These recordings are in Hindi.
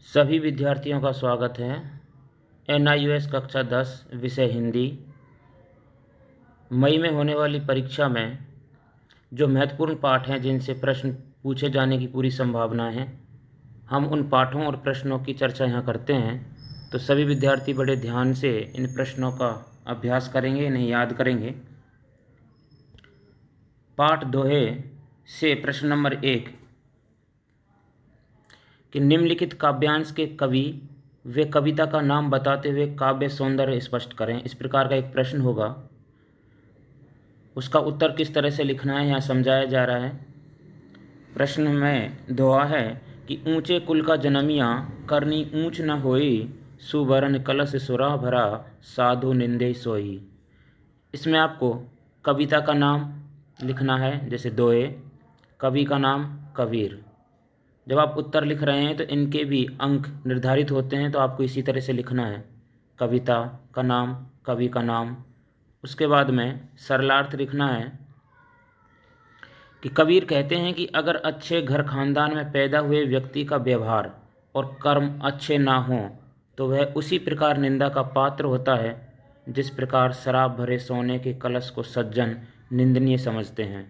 सभी विद्यार्थियों का स्वागत है। NIOS कक्षा 10 विषय हिंदी। मई में होने वाली परीक्षा में जो महत्वपूर्ण पाठ हैं जिनसे प्रश्न पूछे जाने की पूरी संभावना है, हम उन पाठों और प्रश्नों की चर्चा यहाँ करते हैं। तो सभी विद्यार्थी बड़े ध्यान से इन प्रश्नों का अभ्यास करेंगे, इन्हें याद करेंगे। पाठ दोहे से प्रश्न नंबर 1 कि निम्नलिखित काव्यांश के कवि वे कविता का नाम बताते हुए काव्य सौंदर्य स्पष्ट करें। इस प्रकार का एक प्रश्न होगा, उसका उत्तर किस तरह से लिखना है यहाँ समझाया जा रहा है। प्रश्न में दोहा है कि ऊंचे कुल का जनमिया करनी ऊंच न होई, सुवर्ण कलश सुरा भरा साधु निंदे सोई। इसमें आपको कविता का नाम लिखना है, जैसे दोहे, कवि का नाम कबीर। जब आप उत्तर लिख रहे हैं तो इनके भी अंक निर्धारित होते हैं, तो आपको इसी तरह से लिखना है, कविता का नाम, कवि का नाम। उसके बाद में सरलार्थ लिखना है कि कबीर कहते हैं कि अगर अच्छे घर खानदान में पैदा हुए व्यक्ति का व्यवहार और कर्म अच्छे ना हों तो वह उसी प्रकार निंदा का पात्र होता है जिस प्रकार शराब भरे सोने के कलश को सज्जन निंदनीय समझते हैं।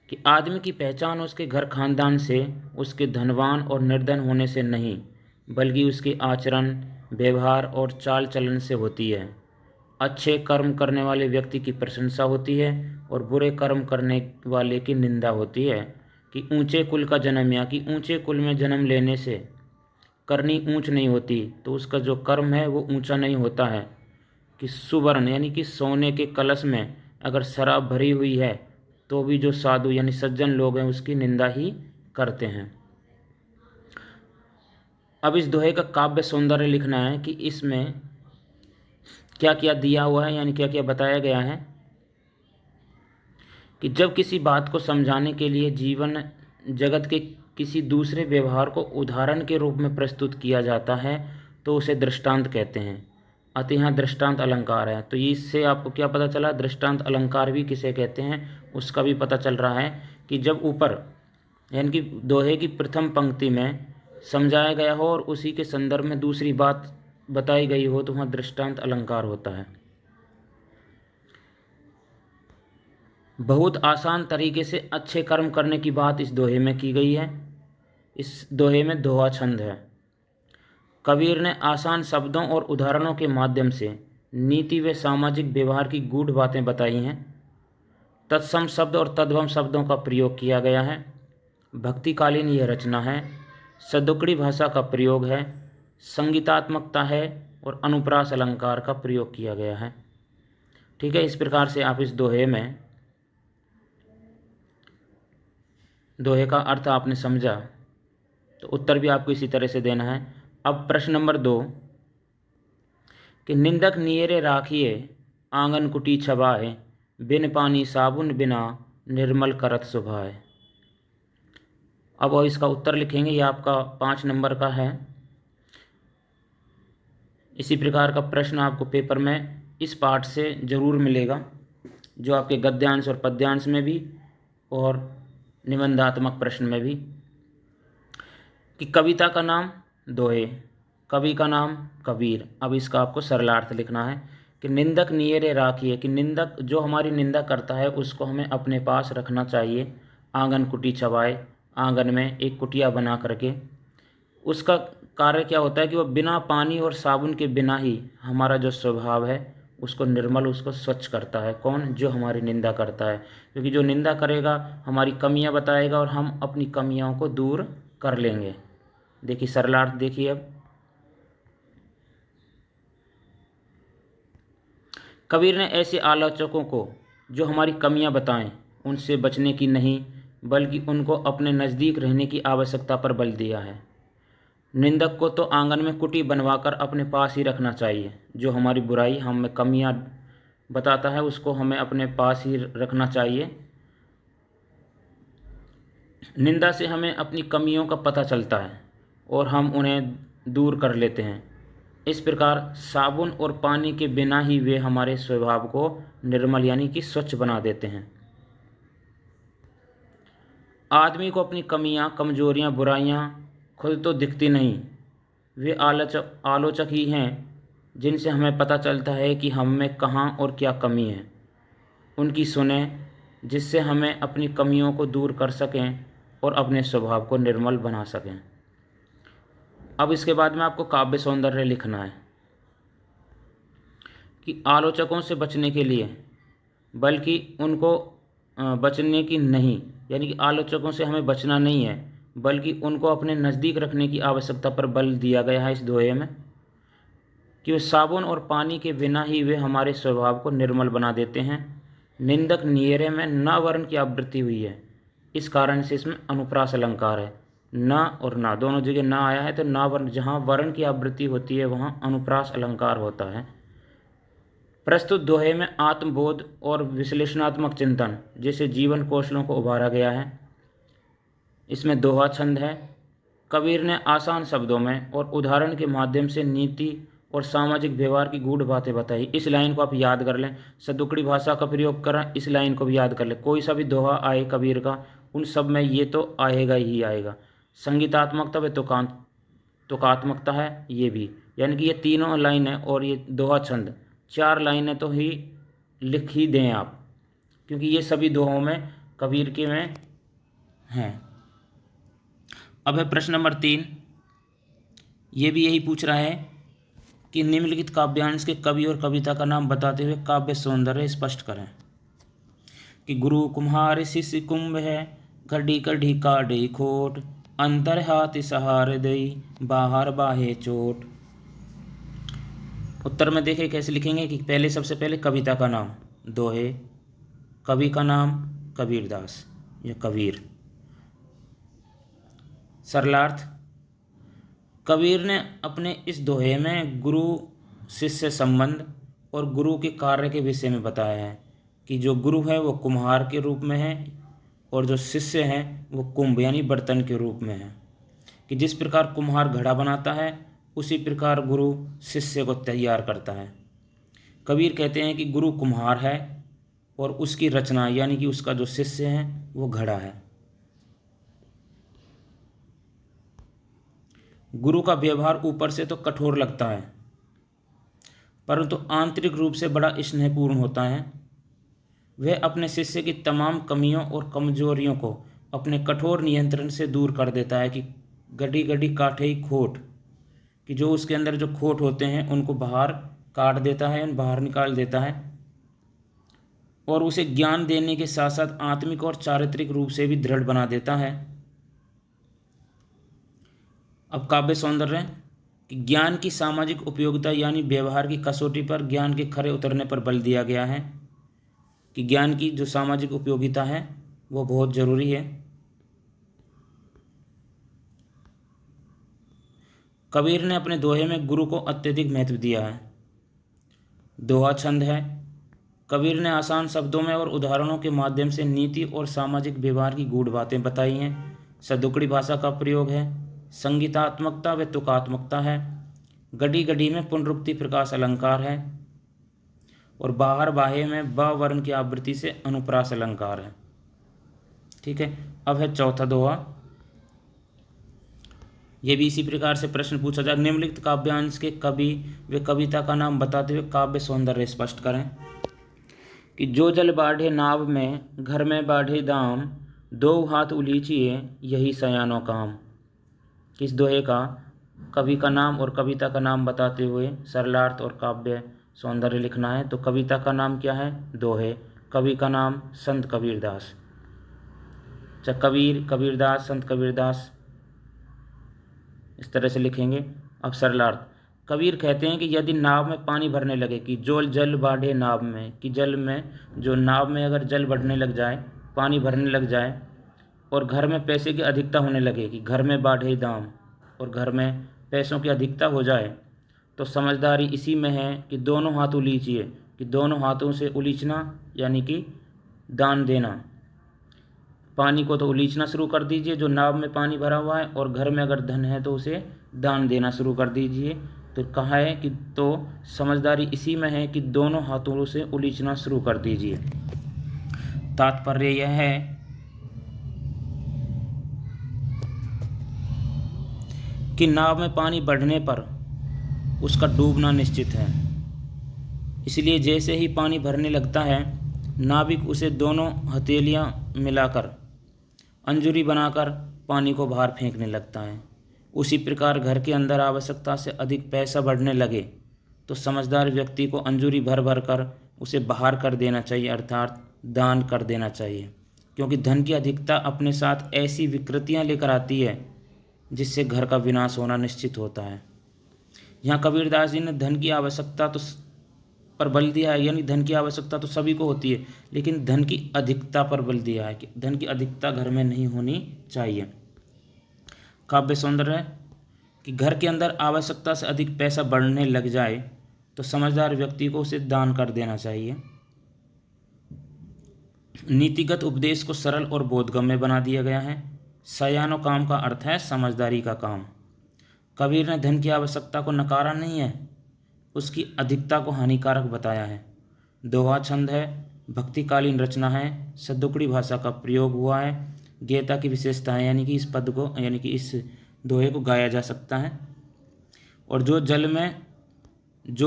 कि आदमी की पहचान उसके घर खानदान से, उसके धनवान और निर्धन होने से नहीं, बल्कि उसके आचरण, व्यवहार और चाल चलन से होती है। अच्छे कर्म करने वाले व्यक्ति की प्रशंसा होती है और बुरे कर्म करने वाले की निंदा होती है। कि ऊंचे कुल का जन्म, या कि ऊंचे कुल में जन्म लेने से करनी ऊंच नहीं होती, तो उसका जो कर्म है वो ऊंचा नहीं होता है। कि सुवर्ण यानी कि सोने के कलश में अगर शराब भरी हुई है तो भी जो साधु यानी सज्जन लोग हैं उसकी निंदा ही करते हैं। अब इस दोहे का काव्य सौंदर्य लिखना है कि इसमें क्या क्या दिया हुआ है, यानी क्या क्या बताया गया है। कि जब किसी बात को समझाने के लिए जीवन जगत के किसी दूसरे व्यवहार को उदाहरण के रूप में प्रस्तुत किया जाता है तो उसे दृष्टांत कहते हैं। अतः यहाँ दृष्टांत अलंकार है, तो इससे आपको क्या पता चला, दृष्टांत अलंकार भी किसे कहते हैं उसका भी पता चल रहा है। कि जब ऊपर यानी कि दोहे की प्रथम पंक्ति में समझाया गया हो और उसी के संदर्भ में दूसरी बात बताई गई हो तो वहाँ दृष्टांत अलंकार होता है। बहुत आसान तरीके से अच्छे कर्म करने की बात इस दोहे में की गई है। इस दोहे में दोहा छंद है। कबीर ने आसान शब्दों और उदाहरणों के माध्यम से नीति व सामाजिक व्यवहार की गूढ़ बातें बताई हैं। तत्सम शब्द और तद्भव शब्दों का प्रयोग किया गया है। भक्तिकालीन यह रचना है। सदुक्कड़ी भाषा का प्रयोग है, संगीतात्मकता है और अनुप्रास अलंकार का प्रयोग किया गया है। ठीक है, इस प्रकार से आप इस दोहे का अर्थ आपने समझा, तो उत्तर भी आपको इसी तरह से देना है। अब प्रश्न नंबर 2 कि निंदक नियरे राखिए आंगन कुटी छबाए, बिन पानी साबुन बिना निर्मल करत सुभाए। अब इसका उत्तर लिखेंगे, ये आपका 5 नंबर का है। इसी प्रकार का प्रश्न आपको पेपर में इस पाठ से जरूर मिलेगा, जो आपके गद्यांश और पद्यांश में भी और निबंधात्मक प्रश्न में भी। कि कविता का नाम दोहे, कवि का नाम कबीर। अब इसका आपको सरलार्थ लिखना है। कि निंदक नियरे राखिए, कि निंदक जो हमारी निंदा करता है उसको हमें अपने पास रखना चाहिए। आंगन कुटी छबाए, आंगन में एक कुटिया बना करके। उसका कार्य क्या होता है कि वह बिना पानी और साबुन के बिना ही हमारा जो स्वभाव है उसको निर्मल, उसको स्वच्छ करता है। कौन? जो हमारी निंदा करता है, क्योंकि जो निंदा करेगा हमारी कमियां बताएगा और हम अपनी कमियों को दूर कर लेंगे। देखिए सरलार्थ देखिए। अब कबीर ने ऐसे आलोचकों को जो हमारी कमियां बताएं उनसे बचने की नहीं, बल्कि उनको अपने नज़दीक रहने की आवश्यकता पर बल दिया है। निंदक को तो आंगन में कुटी बनवाकर अपने पास ही रखना चाहिए। जो हमारी बुराई, हमें कमियां बताता है उसको हमें अपने पास ही रखना चाहिए। निंदा से हमें अपनी कमियों का पता चलता है और हम उन्हें दूर कर लेते हैं। इस प्रकार साबुन और पानी के बिना ही वे हमारे स्वभाव को निर्मल यानी कि स्वच्छ बना देते हैं। आदमी को अपनी कमियां, कमजोरियां, बुराइयां खुद तो दिखती नहीं, वे आलोचक ही हैं जिनसे हमें पता चलता है कि हम में कहाँ और क्या कमी है। उनकी सुने जिससे हमें अपनी कमियों को दूर कर सकें और अपने स्वभाव को निर्मल बना सकें। अब इसके बाद में आपको काव्य सौंदर्य लिखना है कि आलोचकों से बचने के लिए, बल्कि उनको बचने की नहीं, यानी कि आलोचकों से हमें बचना नहीं है, बल्कि उनको अपने नज़दीक रखने की आवश्यकता पर बल दिया गया है इस दोहे में कि वे साबुन और पानी के बिना ही वे हमारे स्वभाव को निर्मल बना देते हैं। निंदक नियरे में न वर्ण की आवृत्ति हुई है, इस कारण से इसमें अनुप्रास अलंकार है। न और ना दोनों जगह न आया है, तो ना वर्ण, जहाँ वर्ण की आवृत्ति होती है वहाँ अनुप्रास अलंकार होता है। प्रस्तुत दोहे में आत्मबोध और विश्लेषणात्मक चिंतन जैसे जीवन कौशलों को उभारा गया है। इसमें दोहा छंद है। कबीर ने आसान शब्दों में और उदाहरण के माध्यम से नीति और सामाजिक व्यवहार की गूढ़ बातें बताई। इस लाइन को आप याद कर लें, सदुकड़ी भाषा का प्रयोग करें, इस लाइन को भी याद कर लें। कोई सा भी दोहा आए कबीर का, उन सब में ये तो आएगा ही आएगा। संगीतात्मकता व तुकात्मकता है ये भी, यानी कि ये तीनों लाइनें और ये दोहा छंद, 4 लाइनें तो ही लिख ही दें आप, क्योंकि ये सभी दोहों में कबीर के में हैं। अब है प्रश्न नंबर 3। ये भी यही पूछ रहा है कि निम्नलिखित काव्यांश के कवि और कविता का नाम बताते हुए काव्य सौंदर्य स्पष्ट करें। कि गुरु कुम्हार शिष्य कुंभ है, कढ़ी कढ़ी काढ़ी खोट, अंतर हाथ सहार दई, बाहर बाहे चोट। उत्तर में देखें कैसे लिखेंगे कि पहले सबसे पहले कविता का नाम दोहे, कवि का नाम कबीरदास या कबीर। सरलार्थ, कबीर ने अपने इस दोहे में गुरु शिष्य संबंध और गुरु के कार्य के विषय में बताया है कि जो गुरु है वो कुम्हार के रूप में है और जो शिष्य हैं वो कुंभ यानी बर्तन के रूप में है। कि जिस प्रकार कुम्हार घड़ा बनाता है उसी प्रकार गुरु शिष्य को तैयार करता है। कबीर कहते हैं कि गुरु कुम्हार है और उसकी रचना यानी कि उसका जो शिष्य है वो घड़ा है। गुरु का व्यवहार ऊपर से तो कठोर लगता है, परंतु आंतरिक रूप से बड़ा स्नेहपूर्ण होता है। वह अपने शिष्य की तमाम कमियों और कमजोरियों को अपने कठोर नियंत्रण से दूर कर देता है। कि गड्ढी गड्ढी काटे ही खोट, कि जो उसके अंदर जो खोट होते हैं उनको बाहर काट देता है, बाहर निकाल देता है और उसे ज्ञान देने के साथ साथ आत्मिक और चारित्रिक रूप से भी दृढ़ बना देता है। अब काव्य सौंदर्य, कि ज्ञान की सामाजिक उपयोगिता यानी व्यवहार की कसौटी पर ज्ञान के खरे उतरने पर बल दिया गया है। कि ज्ञान की जो सामाजिक उपयोगिता है वो बहुत जरूरी है। कबीर ने अपने दोहे में गुरु को अत्यधिक महत्व दिया है। दोहा छंद है। कबीर ने आसान शब्दों में और उदाहरणों के माध्यम से नीति और सामाजिक व्यवहार की गूढ़ बातें बताई हैं। सदुकड़ी भाषा का प्रयोग है। संगीतात्मकता व तुकात्मकता है। गढ़ी गढ़ी में पुनरुक्ति प्रकाश अलंकार है और बाहर बाहे में ब वर्ण की आवृत्ति से अनुप्रास अलंकार है। ठीक है। अब है चौथा दोहा। ये भी इसी प्रकार से प्रश्न पूछा जाए। निम्नलिखित काव्यांश के कवि व कविता का नाम बताते हुए काव्य सौंदर्य स्पष्ट करें। कि जो जल बाढ़े नाव में, घर में बाढ़े दाम, दो हाथ उलीचिए यही सयानो काम। किस दोहे का कवि का नाम और कविता का नाम बताते हुए सरलार्थ और काव्य सौंदर्य लिखना है। तो कविता का नाम क्या है? दोहे। कवि का नाम संत कबीरदास। चाहे कबीर, कबीरदास, संत कबीरदास, इस तरह से लिखेंगे। अब सरलार्थ, कबीर कहते हैं कि यदि नाव में पानी भरने लगे, कि जो जल बाढ़े नाव में, कि जल में जो नाव में अगर जल बढ़ने लग जाए, पानी भरने लग जाए, और घर में पैसे की अधिकता होने लगे, कि घर में बाढ़े दाम और घर में पैसों की अधिकता हो जाए, तो समझदारी इसी में है कि दोनों हाथ उलीचिए। कि दोनों हाथों से उलीचना यानी कि दान देना। पानी को तो उलीचना शुरू कर दीजिए जो नाव में पानी भरा हुआ है, और घर में अगर धन है तो उसे दान देना शुरू कर दीजिए। तो कहा है कि तो समझदारी इसी में है कि दोनों हाथों से उलीचना शुरू कर दीजिए। तात्पर्य यह है कि नाव में पानी बढ़ने पर उसका डूबना निश्चित है। इसलिए जैसे ही पानी भरने लगता है, नाविक उसे दोनों हथेलियां मिलाकर अंजूरी बनाकर पानी को बाहर फेंकने लगता है। उसी प्रकार घर के अंदर आवश्यकता से अधिक पैसा बढ़ने लगे तो समझदार व्यक्ति को अंजूरी भर भर कर उसे बाहर कर देना चाहिए, अर्थात दान कर देना चाहिए, क्योंकि धन की अधिकता अपने साथ ऐसी विकृतियां लेकर आती है जिससे घर का विनाश होना निश्चित होता है। यहाँ कबीरदास जी ने धन की आवश्यकता तो पर बल दिया है, यानी धन की आवश्यकता तो सभी को होती है, लेकिन धन की अधिकता पर बल दिया है कि धन की अधिकता घर में नहीं होनी चाहिए। काव्य सौंदर्य है कि घर के अंदर आवश्यकता से अधिक पैसा बढ़ने लग जाए तो समझदार व्यक्ति को उसे दान कर देना चाहिए। नीतिगत उपदेश को सरल और बोधगम्य बना दिया गया है। सयानो काम का अर्थ है समझदारी का काम। कबीर ने धन की आवश्यकता को नकारा नहीं है, उसकी अधिकता को हानिकारक बताया है। दोहा छंद है, भक्तिकालीन रचना है, सद्दुकड़ी भाषा का प्रयोग हुआ है। गीता की विशेषता है, यानी कि इस पद को, यानी कि इस दोहे को गाया जा सकता है। और जो जल में ज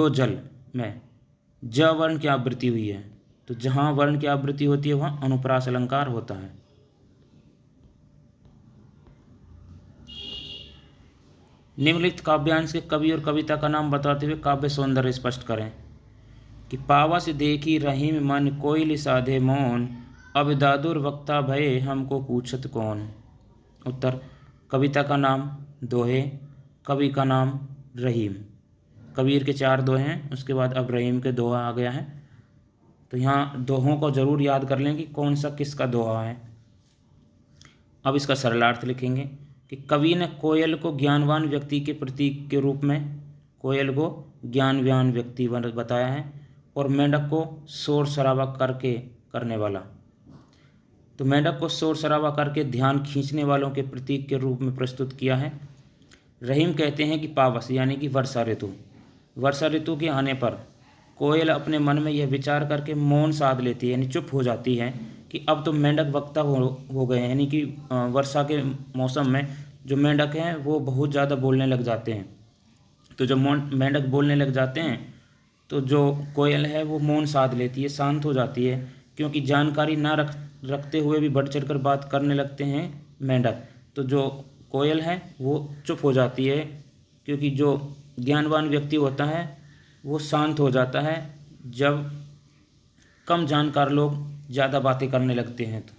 वर्ण की आवृत्ति हुई है, तो जहाँ वर्ण की आवृत्ति होती है वहाँ अनुप्रास अलंकार होता है। निम्नलिखित काव्यांश के कवि और कविता का नाम बताते हुए काव्य सौंदर्य स्पष्ट करें। कि पावस देखी रहीम मन कोइल साधे मौन, अब दादुर वक्ता भये हमको पूछत कौन। उत्तर, कविता का नाम दोहे, कवि का नाम रहीम। कबीर के 4 दोहे हैं, उसके बाद अब रहीम के दोहा आ गया है। तो यहाँ दोहों को जरूर याद कर लें कि कौन सा किसका दोहा है। अब इसका सरलार्थ लिखेंगे कि कवि ने कोयल को ज्ञानवान व्यक्ति के प्रतीक के रूप में, कोयल को ज्ञानवान व्यक्ति बताया है, और मेंढक को शोर शराबा करने वाला। तो मेंढक को शोर शराबा करके ध्यान खींचने वालों के प्रतीक के रूप में प्रस्तुत किया है। रहीम कहते हैं कि पावस यानी कि वर्षा ऋतु के आने पर कोयल अपने मन में यह विचार करके मौन साध लेती है, यानी चुप हो जाती है कि अब तो मेंढक वक्ता हो गए हैं, यानी कि वर्षा के मौसम में जो मेंढक हैं वो बहुत ज़्यादा बोलने लग जाते हैं। तो जब मेंढक बोलने लग जाते हैं तो जो कोयल है वो मौन साध लेती है, शांत हो जाती है, क्योंकि जानकारी ना रखते हुए भी बढ़ चढ़कर बात करने लगते हैं मेंढक। तो जो कोयल है वो चुप हो जाती है, क्योंकि जो ज्ञानवान व्यक्ति होता है वो शांत हो जाता है जब कम जानकार लोग ज़्यादा बातें करने लगते हैं। तो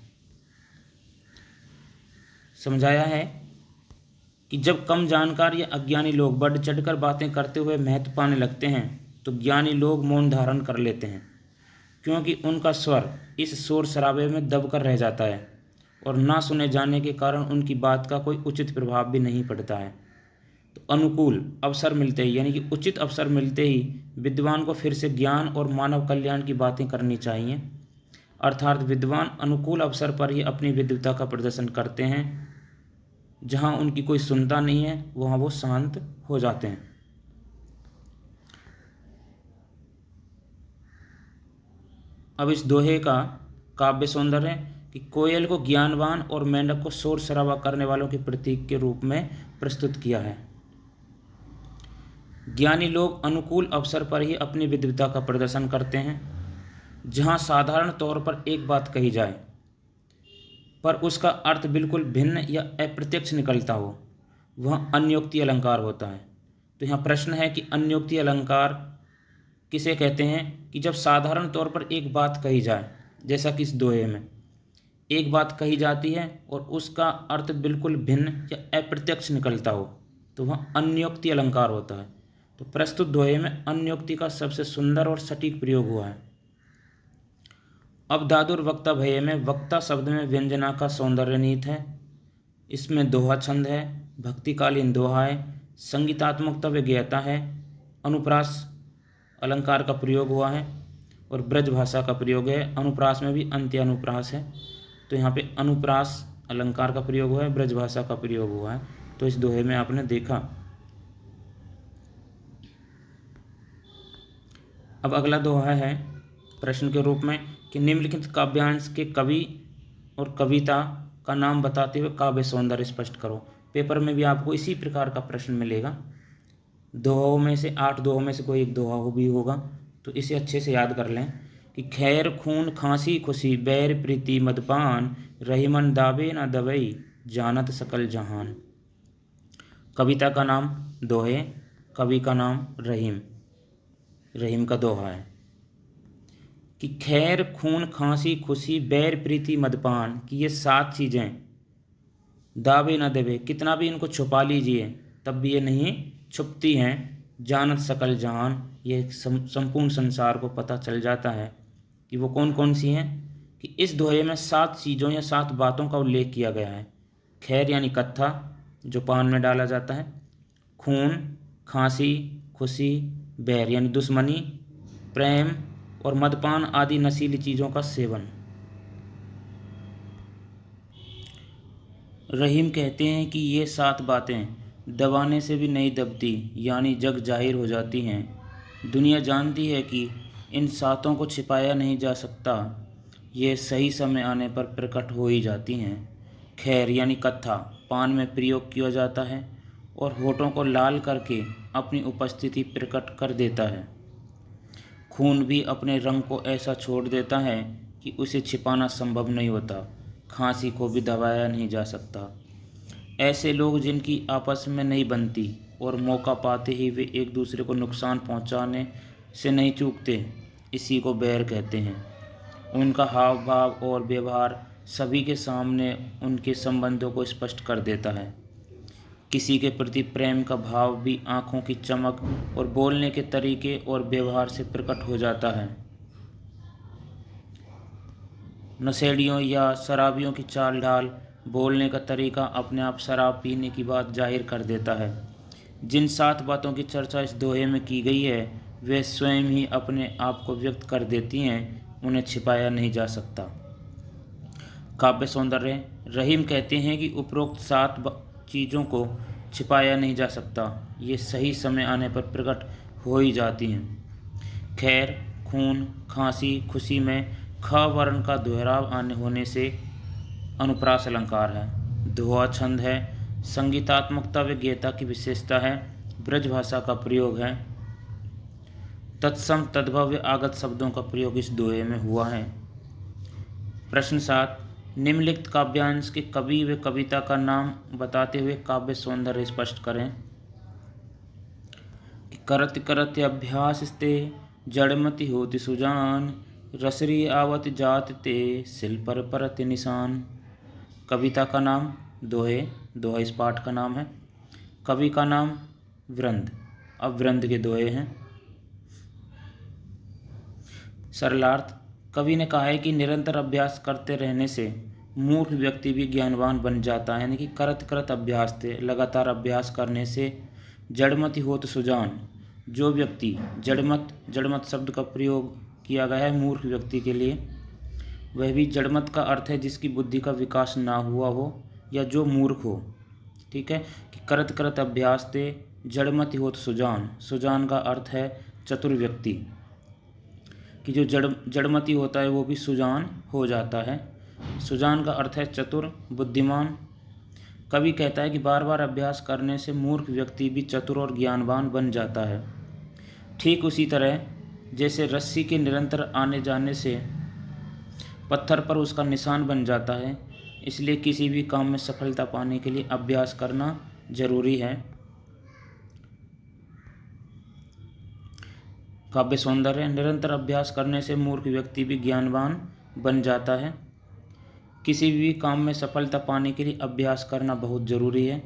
समझाया है कि जब कम जानकार या अज्ञानी लोग बढ़ चढ़कर बातें करते हुए महत्व पाने लगते हैं तो ज्ञानी लोग मौन धारण कर लेते हैं, क्योंकि उनका स्वर इस शोर शराबे में दबकर रह जाता है और ना सुने जाने के कारण उनकी बात का कोई उचित प्रभाव भी नहीं पड़ता है। तो अनुकूल अवसर मिलते ही, यानी कि उचित अवसर मिलते ही विद्वान को फिर से ज्ञान और मानव कल्याण की बातें करनी चाहिए, अर्थात विद्वान अनुकूल अवसर पर ही अपनी विद्वता का प्रदर्शन करते हैं। जहाँ उनकी कोई सुनता नहीं है वहाँ वो शांत हो जाते हैं। अब इस दोहे का काव्य सौंदर्य है कि कोयल को ज्ञानवान और मेंढक को शोर शराबा करने वालों के प्रतीक के रूप में प्रस्तुत किया है। ज्ञानी लोग अनुकूल अवसर पर ही अपनी विद्वता का प्रदर्शन करते हैं। जहाँ साधारण तौर पर एक बात कही जाए पर उसका अर्थ बिल्कुल भिन्न या अप्रत्यक्ष निकलता हो, वह अन्योक्ति अलंकार होता है। तो यहाँ प्रश्न है कि अन्योक्ति अलंकार किसे कहते हैं? कि जब साधारण तौर पर एक बात कही जाए, जैसा कि इस दोहे में एक बात कही जाती है और उसका अर्थ बिल्कुल भिन्न या अप्रत्यक्ष निकलता हो, तो वह अन्योक्ति अलंकार होता है। तो प्रस्तुत दोहे में अन्योक्ति का सबसे सुंदर और सटीक प्रयोग हुआ है। अब दादुर वक्ता भये में वक्ता शब्द में व्यंजना का सौंदर्य निहित है। इसमें दोहा छंद है, भक्तिकालीन दोहा है, संगीतात्मक व्यंग्यता है, अनुप्रास अलंकार का प्रयोग हुआ है और ब्रज भाषा का प्रयोग है। अनुप्रास में भी अंत्य अनुप्रास है, तो यहाँ पे अनुप्रास अलंकार का प्रयोग हुआ है, ब्रज भाषा का प्रयोग हुआ है। तो इस दोहे में आपने देखा। अब अगला दोहा है प्रश्न के रूप में कि निम्नलिखित काव्यांश के कवि और कविता का नाम बताते हुए काव्य सौंदर्य स्पष्ट करो। पेपर में भी आपको इसी प्रकार का प्रश्न मिलेगा। दोहों में से 8 दोहों में से कोई एक दोहा भी होगा, तो इसे अच्छे से याद कर लें कि खैर खून खांसी खुशी बैर प्रीति मदपान रहीमन दावे न दवई जानत सकल जहान। कविता का नाम दोहे, कवि का नाम रहीम, रहीम का दोहा है कि खैर खून खांसी खुशी बैर प्रीति मदपान, कि ये 7 चीज़ें दावे न देवे, कितना भी इनको छुपा लीजिए तब भी ये नहीं छुपती हैं। जानत सकल जहान, ये संपूर्ण संसार को पता चल जाता है कि वो कौन कौन सी हैं। कि इस दोहे में 7 चीज़ों या 7 बातों का उल्लेख किया गया है। खैर यानी कत्था जो पान में डाला जाता है, खून, खांसी, खुशी, बैर यानी दुश्मनी, प्रेम और मदपान आदि नशीली चीज़ों का सेवन। रहीम कहते हैं कि ये 7 बातें दबाने से भी नहीं दबती, यानी जग जाहिर हो जाती हैं। दुनिया जानती है कि इन 7 को छिपाया नहीं जा सकता, ये सही समय आने पर प्रकट हो ही जाती हैं। खैर यानी कत्था पान में प्रयोग किया जाता है और होठों को लाल करके अपनी उपस्थिति प्रकट कर देता है। खून भी अपने रंग को ऐसा छोड़ देता है कि उसे छिपाना संभव नहीं होता। खांसी को भी दबाया नहीं जा सकता। ऐसे लोग जिनकी आपस में नहीं बनती और मौका पाते ही वे एक दूसरे को नुकसान पहुंचाने से नहीं चूकते, इसी को बैर कहते हैं। उनका हाव भाव और व्यवहार सभी के सामने उनके संबंधों को स्पष्ट कर देता है। किसी के प्रति प्रेम का भाव भी आँखों की चमक और बोलने के तरीके और व्यवहार से प्रकट हो जाता है। नशेड़ियों या शराबियों की चाल ढाल, बोलने का तरीका अपने आप शराब पीने की बात जाहिर कर देता है। जिन 7 बातों की चर्चा इस दोहे में की गई है वे स्वयं ही अपने आप को व्यक्त कर देती हैं, उन्हें छिपाया नहीं जा सकता। काव्य सौंदर्य, रहीम कहते हैं कि उपरोक्त 7 चीज़ों को छिपाया नहीं जा सकता, ये सही समय आने पर प्रकट हो ही जाती हैं। खैर खून खांसी खुशी में ख वर्ण का दोहराव आने होने से अनुप्रास अलंकार है। दोहा छंद है, संगीतात्मकता व गीता की विशेषता है, ब्रज भाषा का प्रयोग है, तत्सम तद्भव आगत शब्दों का प्रयोग इस दोहे में हुआ है। प्रश्न 7, निम्नलिखित काव्यांश के कवि व कविता का नाम बताते हुए काव्य सौंदर्य स्पष्ट करें। करत करत अभ्यास ते जड़मति होति सुजान रसरी आवत जात ते सिल पर परत निशान। कविता का नाम दोहे, दोहा इस पाठ का नाम है। कवि का नाम वृंद, अब वृंद के दोहे हैं। सरलार्थ, कवि ने कहा है कि निरंतर अभ्यास करते रहने से मूर्ख व्यक्ति भी ज्ञानवान बन जाता है। यानी कि करत करत अभ्यास थे, लगातार अभ्यास करने से जड़मति होत सुजान, जो व्यक्ति जड़मत शब्द का प्रयोग किया गया है मूर्ख व्यक्ति के लिए, वह भी जड़मत का अर्थ है जिसकी बुद्धि का विकास ना हुआ हो या जो मूर्ख हो। ठीक है, कि करत करत अभ्यास थे जड़मति होत सुजान, सुजान का अर्थ है चतुर व्यक्ति, कि जो जड़मति होता है वो भी सुजान हो जाता है। सुजान का अर्थ है चतुर बुद्धिमान। कवि कहता है कि बार बार अभ्यास करने से मूर्ख व्यक्ति भी चतुर और ज्ञानवान बन जाता है। ठीक उसी तरह जैसे रस्सी के निरंतर आने जाने से पत्थर पर उसका निशान बन जाता है, इसलिए किसी भी काम में सफलता पाने के लिए अभ्यास करना जरूरी है। काव्य सौंदर्य, निरंतर अभ्यास करने से मूर्ख व्यक्ति भी ज्ञानवान बन जाता है। किसी भी काम में सफलता पाने के लिए अभ्यास करना बहुत जरूरी है।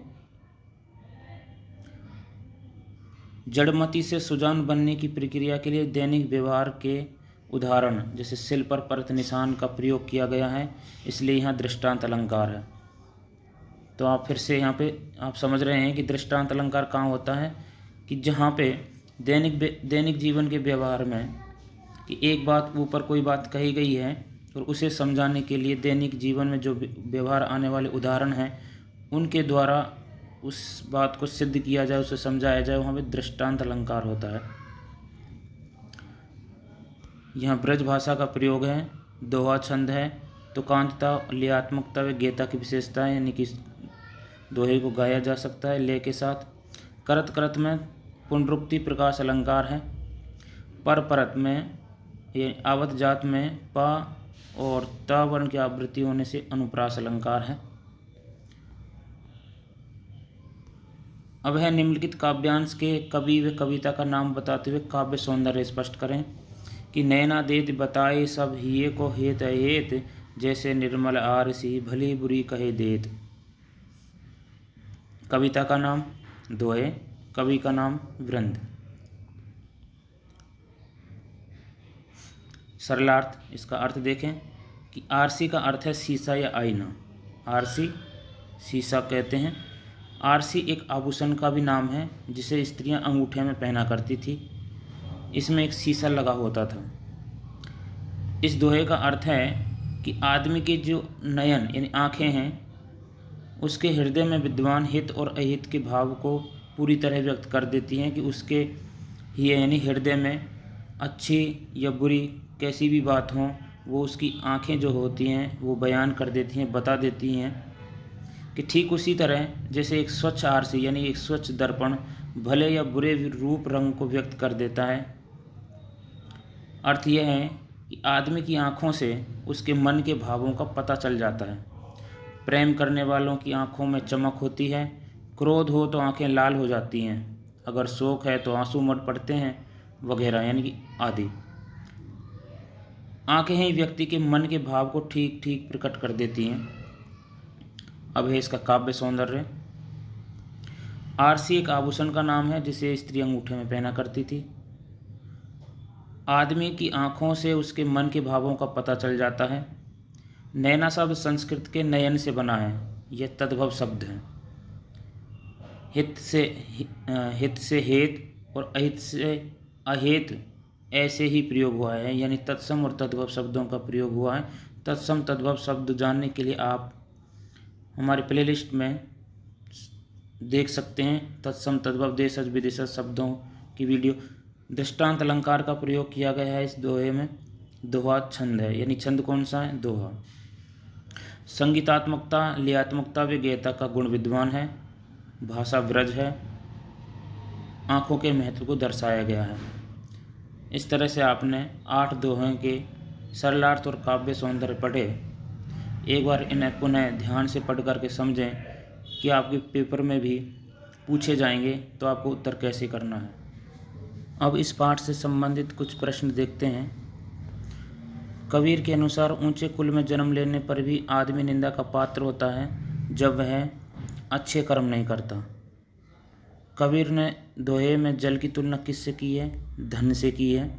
जड़मति से सुजान बनने की प्रक्रिया के लिए दैनिक व्यवहार के उदाहरण जैसे सिल पर परत निशान का प्रयोग किया गया है, इसलिए यहाँ दृष्टांत अलंकार है। तो आप फिर से यहाँ पे आप समझ रहे हैं कि दृष्टांत अलंकार कहाँ होता है, कि जहाँ पे दैनिक जीवन के व्यवहार में कि एक बात ऊपर कोई बात कही गई है और उसे समझाने के लिए दैनिक जीवन में जो व्यवहार आने वाले उदाहरण हैं उनके द्वारा उस बात को सिद्ध किया जाए, उसे समझाया जाए, वहाँ पे दृष्टांत अलंकार होता है। यहाँ ब्रज भाषा का प्रयोग है, दोहा छंद है, तुकांतता, लियात्मकता व गीता की विशेषता है, यानी कि दोहे को गाया जा सकता है लय के साथ। करत करत में पुनरुक्ति प्रकाश अलंकार है। पर परत में ये आवत जात में पा और त वर्ण की आवृत्ति होने से अनुप्रास अलंकार है। अब है निम्नलिखित काव्यांश के कवि व कविता का नाम बताते हुए काव्य सौंदर्य स्पष्ट करें। कि नैना देत बताए सब हिये को हेत अहेत, जैसे निर्मल आरसी भली बुरी कहे देत। कविता का नाम दोहे, कवि का नाम वृंद। सरलार्थ, इसका अर्थ देखें कि आरसी का अर्थ है शीशा या आईना। आरसी शीशा कहते हैं। आरसी एक आभूषण का भी नाम है जिसे स्त्रियां अंगूठे में पहना करती थी। इसमें एक शीशा लगा होता था। इस दोहे का अर्थ है कि आदमी के जो नयन यानी आँखें हैं उसके हृदय में विद्वान हित और अहित के भाव को पूरी तरह व्यक्त कर देती हैं। कि उसके ही यानी हृदय में अच्छी या बुरी कैसी भी बात हो वो उसकी आँखें जो होती हैं वो बयान कर देती हैं, बता देती हैं। कि ठीक उसी तरह जैसे एक स्वच्छ आरसी यानी एक स्वच्छ दर्पण भले या बुरे रूप रंग को व्यक्त कर देता है। अर्थ यह है कि आदमी की आँखों से उसके मन के भावों का पता चल जाता है। प्रेम करने वालों की आँखों में चमक होती है। क्रोध हो तो आँखें लाल हो जाती हैं। अगर शोक है तो आंसू मट पड़ते हैं वगैरह यानी कि आदि। आँखें ही व्यक्ति के मन के भाव को ठीक ठीक प्रकट कर देती हैं। अब है इसका काव्य सौंदर्य। आरसी एक आभूषण का नाम है जिसे स्त्री अंगूठे में पहना करती थी। आदमी की आँखों से उसके मन के भावों का पता चल जाता है। नैना शब्द संस्कृत के नयन से बना है। यह तद्भव शब्द है। हित से हेत और अहित से अहेत ऐसे ही प्रयोग हुआ है, यानी तत्सम और तद्भव शब्दों का प्रयोग हुआ है। तत्सम तद्भव शब्द जानने के लिए आप हमारे प्लेलिस्ट में देख सकते हैं। तत्सम तद्भव देशज विदेशज शब्दों की वीडियो। दृष्टांत अलंकार का प्रयोग किया गया है इस दोहे में। दोहा छंद है, यानी छंद कौन सा है? दोहा। संगीतात्मकता, लयात्मकता व गेयता का गुण विद्वान है। भाषा व्रज है। आँखों के महत्व को दर्शाया गया है। इस तरह से आपने 8 दोहों के सरलार्थ और काव्य सौंदर्य पढ़े। एक बार इन्हें पुनः ध्यान से पढ़ करके समझें कि आपके पेपर में भी पूछे जाएंगे तो आपको उत्तर कैसे करना है। अब इस पाठ से संबंधित कुछ प्रश्न देखते हैं। कबीर के अनुसार ऊंचे कुल में जन्म लेने पर भी आदमी निंदा का पात्र होता है जब वह अच्छे कर्म नहीं करता। कबीर ने दोहे में जल की तुलना किससे की है? धन से की है।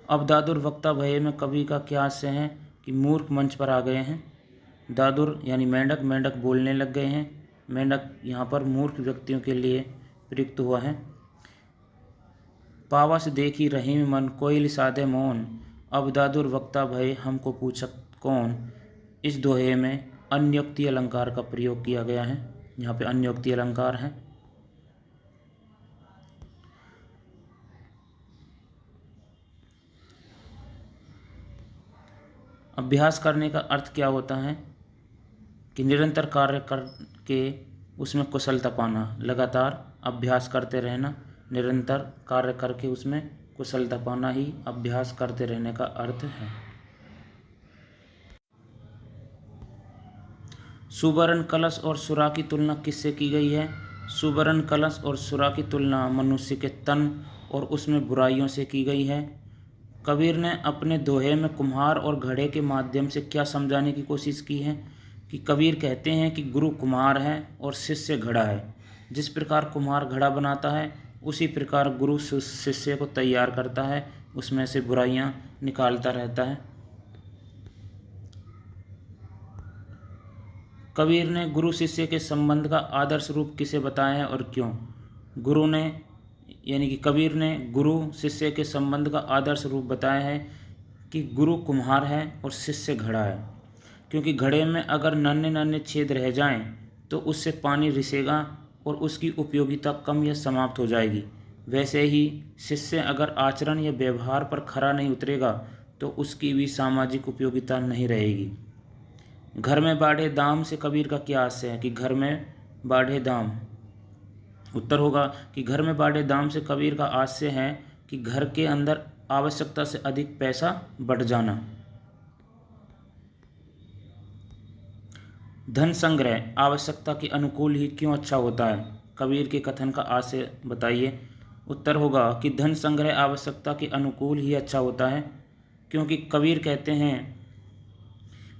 अब दादुर वक्ता भये में कवि का क्या आशय है कि मूर्ख मंच पर आ गए हैं। दादुर यानी मेंढक, मेंढक बोलने लग गए हैं। मेंढक यहाँ पर मूर्ख व्यक्तियों के लिए प्रयुक्त हुआ है। पावस देखी रहीम मन कोयल साधे मौन, अब दादुर वक्ता भये हमको पूछत कौन। इस दोहे में अन्योक्ति अलंकार का प्रयोग किया गया है। यहाँ पे अन्योक्ति अलंकार है। अभ्यास करने का अर्थ क्या होता है कि निरंतर कार्य करके उसमें कुशलता पाना, लगातार अभ्यास करते रहना, निरंतर कार्य करके उसमें कुशलता पाना ही अभ्यास करते रहने का अर्थ है। सुवर्ण कलश और सुरा की तुलना किससे की गई है? सुवर्ण कलश और सुरा की तुलना मनुष्य के तन और उसमें बुराइयों से की गई है। कबीर ने अपने दोहे में कुम्हार और घड़े के माध्यम से क्या समझाने की कोशिश की है कि कबीर कहते हैं कि गुरु कुम्हार है और शिष्य घड़ा है। जिस प्रकार कुम्हार घड़ा बनाता है उसी प्रकार गुरु शिष्य को तैयार करता है, उसमें से बुराइयां निकालता रहता है। कबीर ने गुरु शिष्य के संबंध का आदर्श रूप किसे बताया है और क्यों? गुरु ने यानी कि कबीर ने गुरु शिष्य के संबंध का आदर्श रूप बताया है कि गुरु कुम्हार है और शिष्य घड़ा है। क्योंकि घड़े में अगर नन्हे नन्हे छेद रह जाएं तो उससे पानी रिसेगा और उसकी उपयोगिता कम या समाप्त हो जाएगी। वैसे ही शिष्य अगर आचरण या व्यवहार पर खरा नहीं उतरेगा तो उसकी भी सामाजिक उपयोगिता नहीं रहेगी। घर में बाढ़े दाम से कबीर का क्या आशय है कि घर में बाढ़े दाम। उत्तर होगा कि घर में बाढ़े दाम से कबीर का आशय है कि घर के अंदर आवश्यकता से अधिक पैसा बढ़ जाना। धन संग्रह आवश्यकता के अनुकूल ही क्यों अच्छा होता है, कबीर के कथन का आशय बताइए। उत्तर होगा कि धन संग्रह आवश्यकता के अनुकूल ही अच्छा होता है, क्योंकि कबीर कहते हैं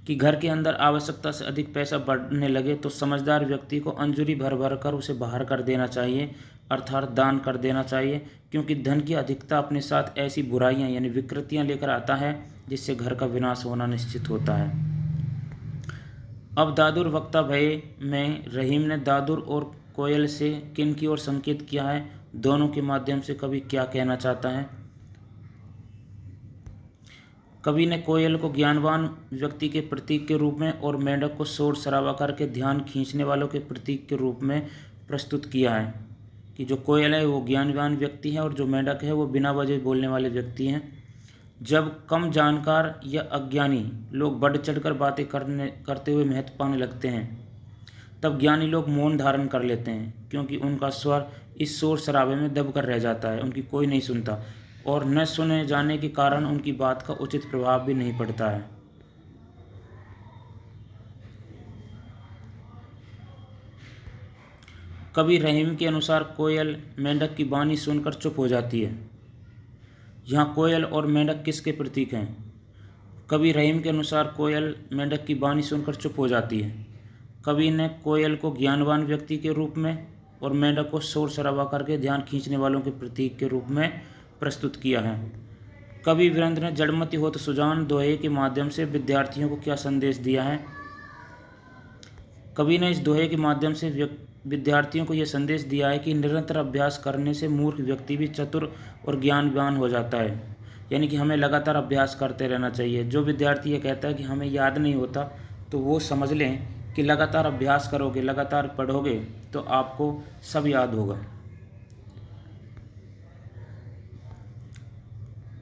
कि घर के अंदर आवश्यकता से अधिक पैसा बढ़ने लगे तो समझदार व्यक्ति को अंजूरी भर भर कर उसे बाहर कर देना चाहिए, अर्थात दान कर देना चाहिए, क्योंकि धन की अधिकता अपने साथ ऐसी बुराइयां यानी विकृतियां लेकर आता है जिससे घर का विनाश होना निश्चित होता है। अब दादुर वक्ता भय में रहीम ने दादुर और कोयल से किन की ओर संकेत किया है, दोनों के माध्यम से कवि क्या कहना चाहता है। कवि ने कोयल को ज्ञानवान व्यक्ति के प्रतीक के रूप में और मेंढक को शोर शराबा करके ध्यान खींचने वालों के प्रतीक के रूप में प्रस्तुत किया है कि जो कोयल है वो ज्ञानवान व्यक्ति है और जो मेंढक है वो बिना वजह बोलने वाले व्यक्ति हैं। जब कम जानकार या अज्ञानी लोग बढ़ चढ़कर बातें करते हुए महत्व पाने लगते हैं, तब ज्ञानी लोग मौन धारण कर लेते हैं, क्योंकि उनका स्वर इस शोर शराबे में दब कर रह जाता है, उनकी कोई नहीं सुनता और न सुने जाने के कारण उनकी बात का उचित प्रभाव भी नहीं पड़ता है। कवि रहीम के अनुसार कोयल मेंढक की वाणी सुनकर चुप हो जाती है। यहाँ कोयल और मेंढक किसके प्रतीक हैं? कवि रहीम के अनुसार कोयल मेंढक की वाणी सुनकर चुप हो जाती है। कवि ने कोयल को ज्ञानवान व्यक्ति के रूप में और मेंढक को शोर शराबा करके ध्यान खींचने वालों के प्रतीक के रूप में प्रस्तुत किया है। कवि वीरेंद्र ने जड़मति होत सुजान दोहे के माध्यम से विद्यार्थियों को क्या संदेश दिया है? कवि ने इस दोहे के माध्यम से विद्यार्थियों को यह संदेश दिया है कि निरंतर अभ्यास करने से मूर्ख व्यक्ति भी चतुर और ज्ञानवान हो जाता है, यानी कि हमें लगातार अभ्यास करते रहना चाहिए। जो विद्यार्थी ये कहता है कि हमें याद नहीं होता, तो वो समझ लें कि लगातार अभ्यास करोगे, लगातार पढ़ोगे तो आपको सब याद होगा।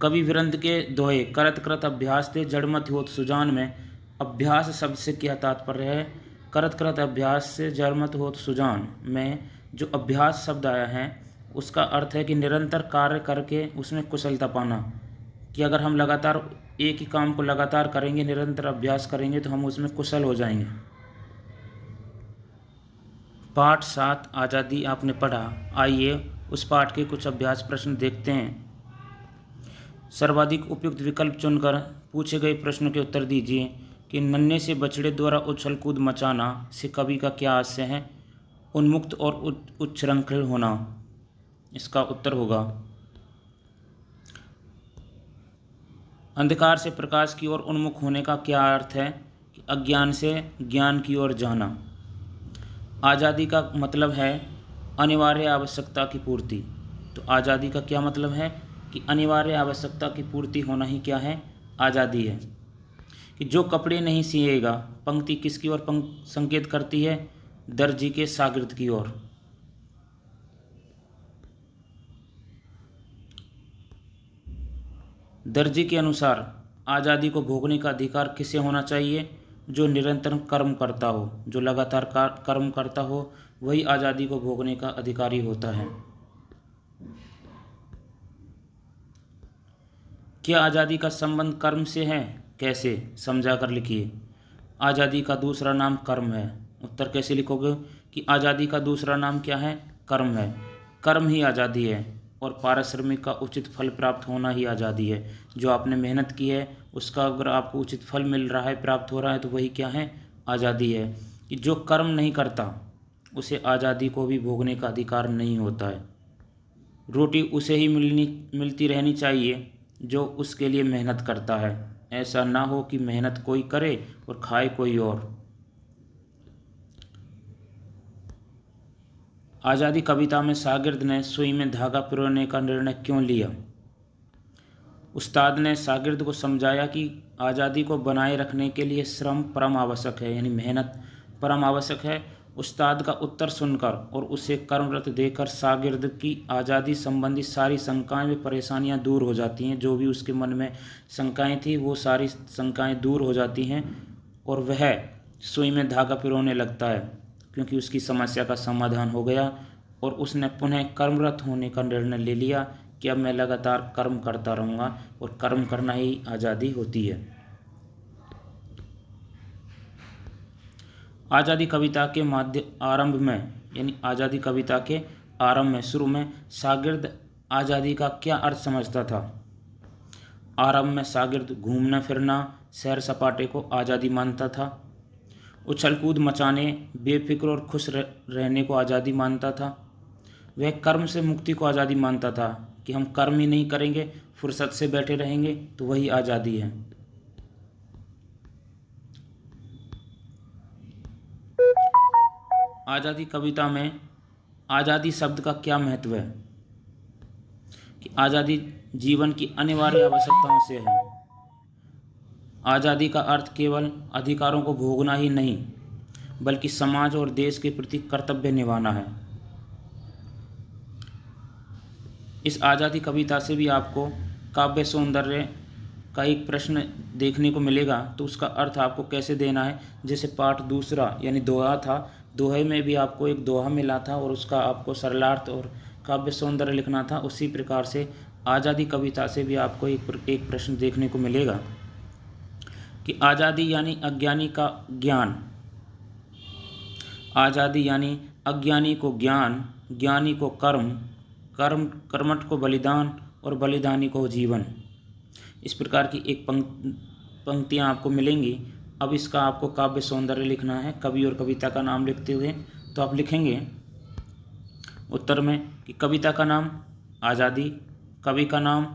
कवि वीरेंद्र के दोहे करत करत अभ्यास थे जड़मति होत सुजान में अभ्यास शब्द से क्या तात्पर्य है? करत करत अभ्यास से जड़मति होत सुजान में जो अभ्यास शब्द आया है उसका अर्थ है कि निरंतर कार्य करके उसमें कुशलता पाना, कि अगर हम लगातार एक ही काम को लगातार करेंगे, निरंतर अभ्यास करेंगे तो हम उसमें कुशल हो जाएंगे। पाठ 7 आज़ादी आपने पढ़ा। आइए उस पाठ के कुछ अभ्यास प्रश्न देखते हैं। सर्वाधिक उपयुक्त विकल्प चुनकर पूछे गए प्रश्नों के उत्तर दीजिए कि नन्हे से बछड़े द्वारा उछल कूद मचाना से कवि का क्या आशय है? उन्मुक्त और उच्छृंखल होना, इसका उत्तर होगा। अंधकार से प्रकाश की ओर उन्मुख होने का क्या अर्थ है? कि अज्ञान से ज्ञान की ओर जाना। आज़ादी का मतलब है अनिवार्य आवश्यकता की पूर्ति। तो आज़ादी का क्या मतलब है? कि अनिवार्य आवश्यकता की पूर्ति होना ही क्या है? आज़ादी है। कि जो कपड़े नहीं सिएगा, पंक्ति किसकी ओर संकेत करती है? दर्जी के शागिर्द की ओर। दर्जी के अनुसार आज़ादी को भोगने का अधिकार किसे होना चाहिए? जो निरंतर कर्म करता हो, जो लगातार कर्म करता हो, वही आज़ादी को भोगने का अधिकारी होता है। क्या आज़ादी का संबंध कर्म से है? कैसे? समझा कर लिखिए। आज़ादी का दूसरा नाम कर्म है। उत्तर कैसे लिखोगे कि आज़ादी का दूसरा नाम क्या है? कर्म है। कर्म ही आज़ादी है और पारिश्रमिक का उचित फल प्राप्त होना ही आज़ादी है। जो आपने मेहनत की है उसका अगर आपको उचित फल मिल रहा है, प्राप्त हो रहा है, तो वही क्या है? आज़ादी है। कि जो कर्म नहीं करता उसे आज़ादी को भी भोगने का अधिकार नहीं होता है। रोटी उसे ही मिलती रहनी चाहिए जो उसके लिए मेहनत करता है। ऐसा ना हो कि मेहनत कोई करे और खाए कोई और। आज़ादी कविता में शागिर्द ने सुई में धागा पिरोने का निर्णय क्यों लिया? उस्ताद ने शागिर्द को समझाया कि आज़ादी को बनाए रखने के लिए श्रम परम आवश्यक है, यानी मेहनत परम आवश्यक है उस्ताद का उत्तर सुनकर और उसे कर्मरत देकर शागिर्द की आज़ादी संबंधी सारी शंकाएं व परेशानियां दूर हो जाती हैं। जो भी उसके मन में शंकाएं थी वो सारी शंकाएं दूर हो जाती हैं और वह सुई में धागा पिरोने लगता है, क्योंकि उसकी समस्या का समाधान हो गया और उसने पुनः कर्मरत होने का निर्णय ले लिया कि अब मैं लगातार कर्म करता रहूँगा और कर्म करना ही आज़ादी होती है। आज़ादी कविता के आरंभ में, यानी आज़ादी कविता के आरंभ में, शुरू में शागिर्द आज़ादी का क्या अर्थ समझता था। आरंभ में शागिर्द घूमना फिरना, सैर सपाटे को आज़ादी मानता था। उछल कूद मचाने, बेफिक्र और खुश रहने को आज़ादी मानता था। वह कर्म से मुक्ति को आज़ादी मानता था कि हम कर्म ही नहीं करेंगे, फुर्सत से बैठे रहेंगे तो वही आज़ादी है। आज़ादी कविता में आज़ादी शब्द का क्या महत्व है कि आज़ादी जीवन की अनिवार्य आवश्यकताओं से है। आज़ादी का अर्थ केवल अधिकारों को भोगना ही नहीं, बल्कि समाज और देश के प्रति कर्तव्य निभाना है। इस आज़ादी कविता से भी आपको काव्य सौंदर्य का एक प्रश्न देखने को मिलेगा, तो उसका अर्थ आपको कैसे देना है। जैसे पाठ दूसरा यानी दोहा था, दोहे में भी आपको एक दोहा मिला था और उसका आपको सरलार्थ और काव्य सौंदर्य लिखना था। उसी प्रकार से आज़ादी कविता से भी आपको एक प्रश्न देखने को मिलेगा कि आज़ादी यानी अज्ञानी का ज्ञान, आज़ादी यानी अज्ञानी को ज्ञान, ज्ञानी को कर्म, कर्मठ को बलिदान और बलिदानी को जीवन। इस प्रकार की एक पंक्तियाँ आपको मिलेंगी। अब इसका आपको काव्य सौंदर्य लिखना है, कवि और कविता का नाम लिखते हुए। तो आप लिखेंगे उत्तर में कि कविता का नाम आज़ादी, कवि का नाम,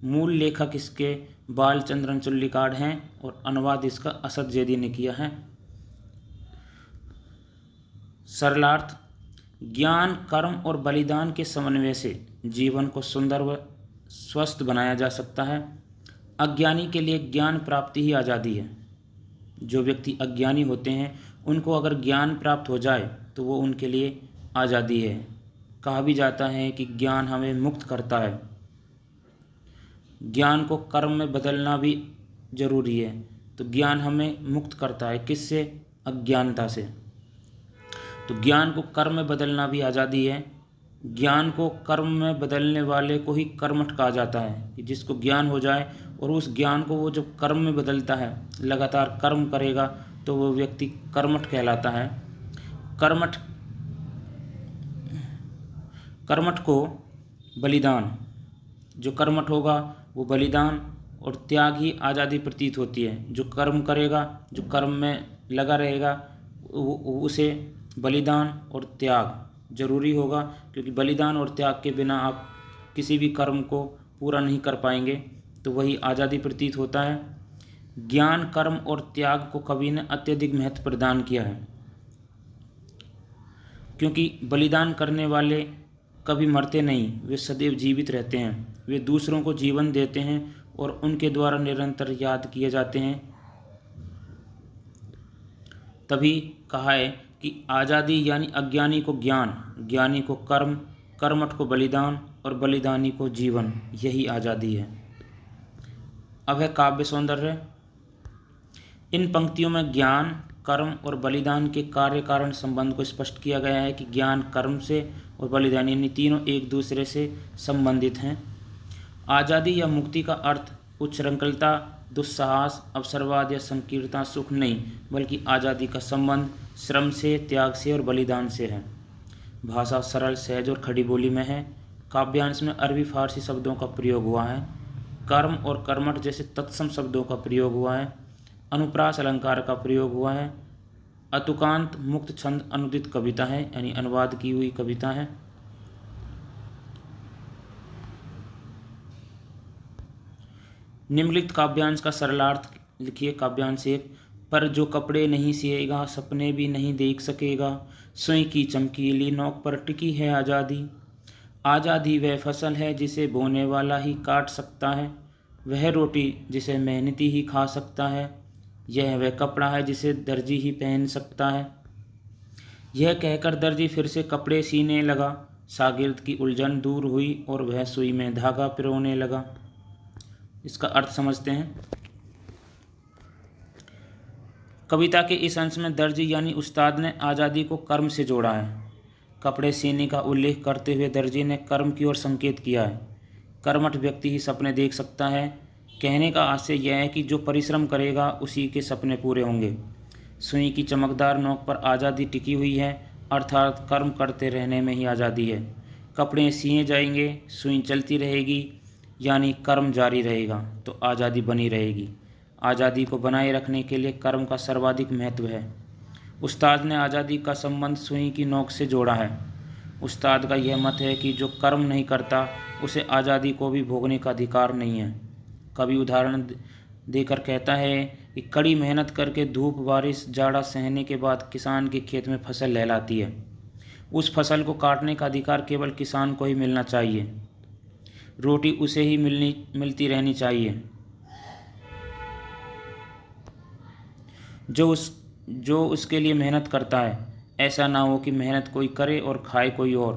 मूल लेखक इसके बालचंद्रन चुल्लिकाड हैं और अनुवाद इसका असद जैदी ने किया है। सरलार्थ, ज्ञान, कर्म और बलिदान के समन्वय से जीवन को सुंदर व स्वस्थ बनाया जा सकता है। अज्ञानी के लिए ज्ञान प्राप्ति ही आज़ादी है। जो व्यक्ति अज्ञानी होते हैं उनको अगर ज्ञान प्राप्त हो जाए तो वो उनके लिए आज़ादी है। कहा भी जाता है कि ज्ञान हमें मुक्त करता है। ज्ञान को कर्म में बदलना भी जरूरी है। तो ज्ञान हमें मुक्त करता है, किससे? अज्ञानता से। तो ज्ञान को कर्म में बदलना भी आज़ादी है। ज्ञान को कर्म में बदलने वाले को ही कर्मठ कहा जाता है कि जिसको ज्ञान हो जाए और उस ज्ञान को वो जब कर्म में बदलता है, लगातार कर्म करेगा, तो वो व्यक्ति कर्मठ कहलाता है। कर्मठ को बलिदान, जो कर्मठ होगा वो बलिदान और त्याग ही आज़ादी प्रतीत होती है। जो कर्म करेगा, जो कर्म में लगा रहेगा, उसे बलिदान और त्याग जरूरी होगा, क्योंकि बलिदान और त्याग के बिना आप किसी भी कर्म को पूरा नहीं कर पाएंगे। तो वही आज़ादी प्रतीत होता है। ज्ञान, कर्म और त्याग को कवि ने अत्यधिक महत्व प्रदान किया है, क्योंकि बलिदान करने वाले कभी मरते नहीं, वे सदैव जीवित रहते हैं। वे दूसरों को जीवन देते हैं और उनके द्वारा निरंतर याद किए जाते हैं। तभी कहा है कि आज़ादी यानी अज्ञानी को ज्ञान, ज्ञानी को कर्म, कर्मठ को बलिदान और बलिदानी को जीवन, यही आज़ादी है। अब है काव्य सौंदर्य। इन पंक्तियों में ज्ञान, कर्म और बलिदान के कार्य कारण संबंध को स्पष्ट किया गया है कि ज्ञान कर्म से और बलिदान यानी तीनों एक दूसरे से संबंधित हैं। आज़ादी या मुक्ति का अर्थ उच्छृंखलता, दुस्साहस, अवसरवाद या संकीर्णता, सुख नहीं, बल्कि आज़ादी का संबंध श्रम से, त्याग से और बलिदान से है। भाषा सरल, सहज और खड़ी बोली में है। काव्यांश में अरबी फारसी शब्दों का प्रयोग हुआ है। कर्म और कर्मठ जैसे तत्सम शब्दों का प्रयोग हुआ है। अनुप्रास अलंकार का प्रयोग हुआ है। अतुकांत मुक्त छंद अनुदित कविता है, यानी अनुवाद की हुई कविता है। निम्नलिखित काव्यांश का सरलार्थ लिखिए। काव्यांश एक, पर जो कपड़े नहीं सिएगा, सपने भी नहीं देख सकेगा, सुई की चमकीली नोक पर टिकी है आज़ादी। आज़ादी वह फसल है जिसे बोने वाला ही काट सकता है, वह रोटी जिसे मेहनती ही खा सकता है, यह वह कपड़ा है जिसे दर्जी ही पहन सकता है। यह कहकर दर्जी फिर से कपड़े सीने लगा। शागिर्द की उलझन दूर हुई और वह सुई में धागा पिरोने लगा। इसका अर्थ समझते हैं। कविता के इस अंश में दर्जी यानी उस्ताद ने आज़ादी को कर्म से जोड़ा है। कपड़े सीने का उल्लेख करते हुए दर्जी ने कर्म की ओर संकेत किया है। कर्मठ व्यक्ति ही सपने देख सकता है। कहने का आशय यह है कि जो परिश्रम करेगा उसी के सपने पूरे होंगे। सुई की चमकदार नोक पर आज़ादी टिकी हुई है, अर्थात कर्म करते रहने में ही आज़ादी है। कपड़े सिए जाएंगे, सुई चलती रहेगी, यानी कर्म जारी रहेगा तो आज़ादी बनी रहेगी। आज़ादी को बनाए रखने के लिए कर्म का सर्वाधिक महत्व है। उस्ताद ने आज़ादी का संबंध सुई की नोक से जोड़ा है। उस्ताद का यह मत है कि जो कर्म नहीं करता उसे आज़ादी को भी भोगने का अधिकार नहीं है। कवि उदाहरण देकर कहता है कि कड़ी मेहनत करके धूप बारिश जाड़ा सहने के बाद किसान के खेत में फसल लहलाती है। उस फसल को काटने का अधिकार केवल किसान को ही मिलना चाहिए। रोटी उसे ही मिलती रहनी चाहिए। जो उसके लिए मेहनत करता है। ऐसा ना हो कि मेहनत कोई करे और खाए कोई और,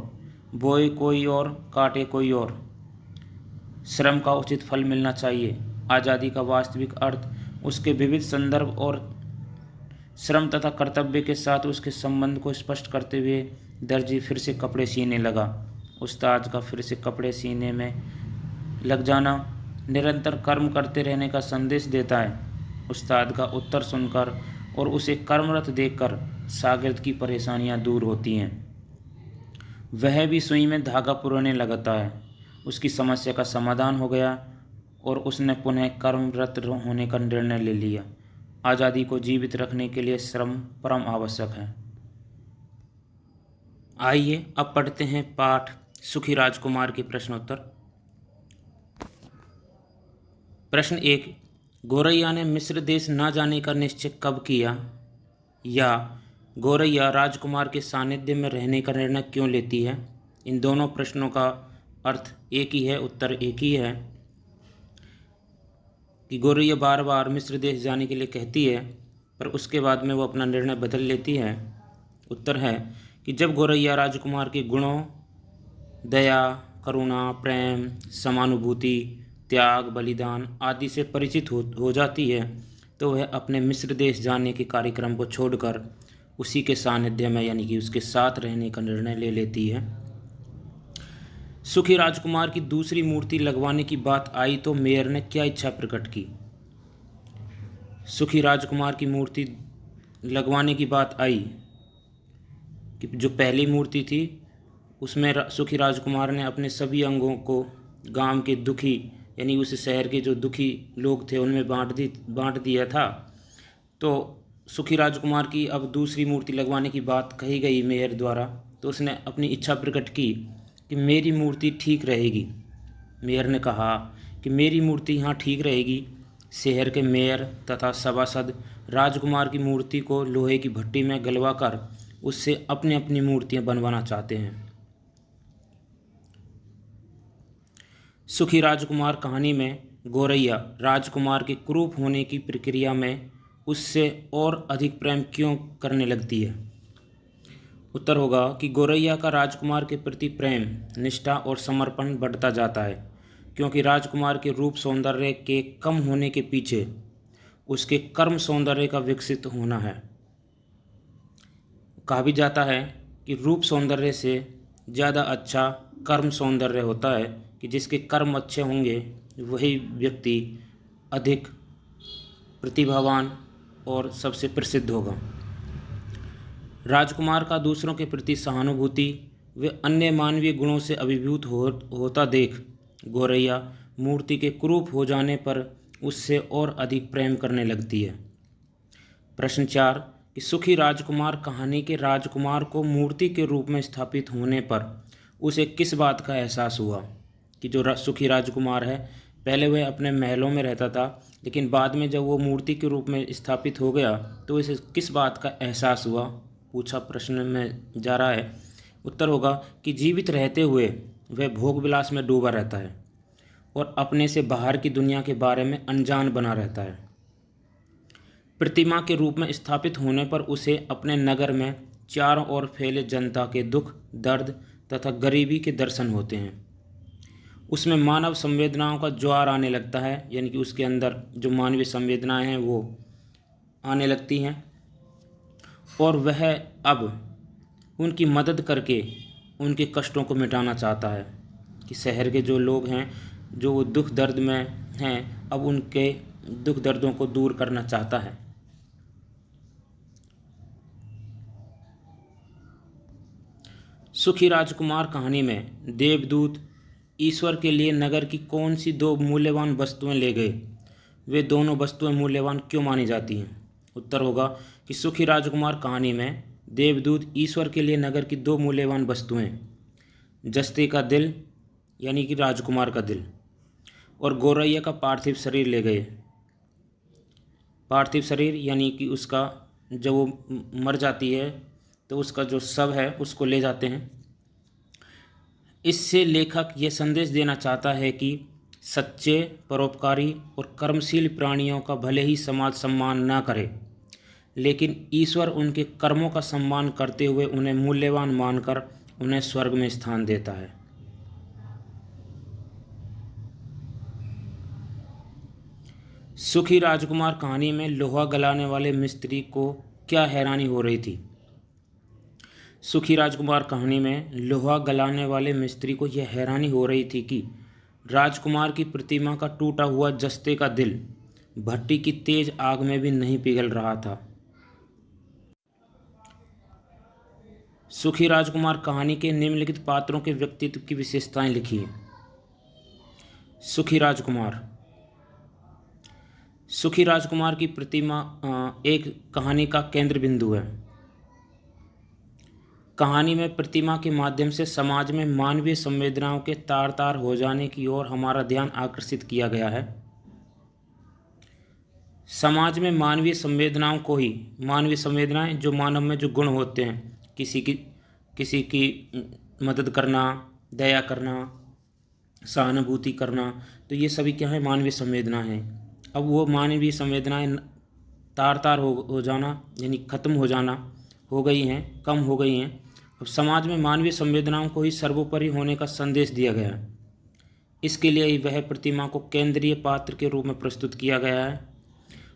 बोए कोई और, काटे कोई और। श्रम का उचित फल मिलना चाहिए। आज़ादी का वास्तविक अर्थ उसके विविध संदर्भ और श्रम तथा कर्तव्य के साथ उसके संबंध को स्पष्ट करते हुए दर्जी फिर से कपड़े सीने लगा। उस्ताद का फिर से कपड़े सीने में लग जाना निरंतर कर्म करते रहने का संदेश देता है। उस्ताद का उत्तर सुनकर और उसे कर्मरत देखकर शागिर्द की परेशानियां दूर होती हैं। वह भी सुई में धागा पुरोने लगता है। उसकी समस्या का समाधान हो गया और उसने पुनः कर्मरत होने का निर्णय ले लिया। आज़ादी को जीवित रखने के लिए श्रम परम आवश्यक है। आइए अब पढ़ते हैं पाठ सुखी राजकुमार के प्रश्नोत्तर। प्रश्न 1, गोरैया ने मिस्र देश न जाने का निश्चय कब किया? या गोरैया राजकुमार के सानिध्य में रहने का निर्णय क्यों लेती है? इन दोनों प्रश्नों का अर्थ एक ही है, उत्तर एक ही है कि गोरैया बार बार मिस्र देश जाने के लिए कहती है पर उसके बाद में वो अपना निर्णय बदल लेती है। उत्तर है कि जब गोरैया राजकुमार के गुणों दया, करुणा, प्रेम, समानुभूति, त्याग, बलिदान आदि से परिचित हो जाती है तो वह अपने मिस्र देश जाने के कार्यक्रम को छोड़कर उसी के सानिध्य में यानी कि उसके साथ रहने का निर्णय ले लेती है। सुखी राजकुमार की दूसरी मूर्ति लगवाने की बात आई तो मेयर ने क्या इच्छा प्रकट की? सुखी राजकुमार की मूर्ति लगवाने की बात आई कि जो पहली मूर्ति थी उसमें सुखी राजकुमार ने अपने सभी अंगों को गांव के दुखी यानी उस शहर के जो दुखी लोग थे उनमें बांट दिया था। तो सुखी राजकुमार की अब दूसरी मूर्ति लगवाने की बात कही गई मेयर द्वारा, तो उसने अपनी इच्छा प्रकट की कि मेरी मूर्ति ठीक रहेगी। मेयर ने कहा कि मेरी मूर्ति यहाँ ठीक रहेगी। शहर के मेयर तथा सभासद राजकुमार की मूर्ति को लोहे की भट्टी में गलवाकर उससे अपनी अपनी मूर्तियाँ बनवाना चाहते हैं। सुखी राजकुमार कहानी में गोरैया राजकुमार के कुरूप होने की प्रक्रिया में उससे और अधिक प्रेम क्यों करने लगती है? उत्तर होगा कि गोरैया का राजकुमार के प्रति प्रेम, निष्ठा और समर्पण बढ़ता जाता है क्योंकि राजकुमार के रूप सौंदर्य के कम होने के पीछे उसके कर्म सौंदर्य का विकसित होना है। कहा भी जाता है कि रूप सौंदर्य से ज़्यादा अच्छा कर्म सौंदर्य होता है कि जिसके कर्म अच्छे होंगे वही व्यक्ति अधिक प्रतिभावान और सबसे प्रसिद्ध होगा। राजकुमार का दूसरों के प्रति सहानुभूति व अन्य मानवीय गुणों से अभिभूत होता देख गोरैया मूर्ति के कुरूप हो जाने पर उससे और अधिक प्रेम करने लगती है। प्रश्न 4 कि सुखी राजकुमार कहानी के राजकुमार को मूर्ति के रूप में स्थापित होने पर उसे किस बात का एहसास हुआ? कि जो सुखी राजकुमार है पहले वह अपने महलों में रहता था, लेकिन बाद में जब वो मूर्ति के रूप में स्थापित हो गया तो इसे किस बात का एहसास हुआ, पूछा प्रश्न में जा रहा है। उत्तर होगा कि जीवित रहते हुए वह भोग विलास में डूबा रहता है और अपने से बाहर की दुनिया के बारे में अनजान बना रहता है। प्रतिमा के रूप में स्थापित होने पर उसे अपने नगर में चारों ओर फैले जनता के दुख, दर्द तथा गरीबी के दर्शन होते हैं। उसमें मानव संवेदनाओं का ज्वार आने लगता है, यानी कि उसके अंदर जो मानवीय संवेदनाएं हैं वो आने लगती हैं, और वह अब उनकी मदद करके उनके कष्टों को मिटाना चाहता है। कि शहर के जो लोग हैं, जो वो दुख दर्द में हैं, अब उनके दुख दर्दों को दूर करना चाहता है। सुखी राजकुमार कहानी में देवदूत ईश्वर के लिए नगर की कौन सी दो मूल्यवान वस्तुएं ले गए? वे दोनों वस्तुएं मूल्यवान क्यों मानी जाती हैं? उत्तर होगा कि सुखी राजकुमार कहानी में देवदूत ईश्वर के लिए नगर की दो मूल्यवान वस्तुएं, जस्ते का दिल यानी कि राजकुमार का दिल, और गौरैया का पार्थिव शरीर ले गए। पार्थिव शरीर यानी कि उसका जब वो मर जाती है तो उसका जो शव है उसको ले जाते हैं। इससे लेखक ये संदेश देना चाहता है कि सच्चे, परोपकारी और कर्मशील प्राणियों का भले ही समाज सम्मान ना करे, लेकिन ईश्वर उनके कर्मों का सम्मान करते हुए उन्हें मूल्यवान मानकर उन्हें स्वर्ग में स्थान देता है। सुखी राजकुमार कहानी में लोहा गलाने वाले मिस्त्री को क्या हैरानी हो रही थी? सुखी राजकुमार कहानी में लोहा गलाने वाले मिस्त्री को यह हैरानी हो रही थी कि राजकुमार की प्रतिमा का टूटा हुआ जस्ते का दिल भट्टी की तेज आग में भी नहीं पिघल रहा था। सुखी राजकुमार कहानी के निम्नलिखित पात्रों के व्यक्तित्व की विशेषताएं लिखिए। सुखी राजकुमार की प्रतिमा एक कहानी का केंद्र बिंदु है। कहानी में प्रतिमा के माध्यम से समाज में मानवीय संवेदनाओं के तार तार हो जाने की ओर हमारा ध्यान आकर्षित किया गया है। समाज में मानवीय संवेदनाएं जो मानव में जो गुण होते हैं, किसी की मदद करना, दया करना, सहानुभूति करना, तो ये सभी क्या है? मानवीय संवेदना है। अब वो मानवीय संवेदनाएं तार तार हो जाना यानी ख़त्म हो गई हैं, कम हो गई हैं। अब समाज में मानवीय संवेदनाओं को ही सर्वोपरि होने का संदेश दिया गया है। इसके लिए वह प्रतिमा को केंद्रीय पात्र के रूप में प्रस्तुत किया गया है,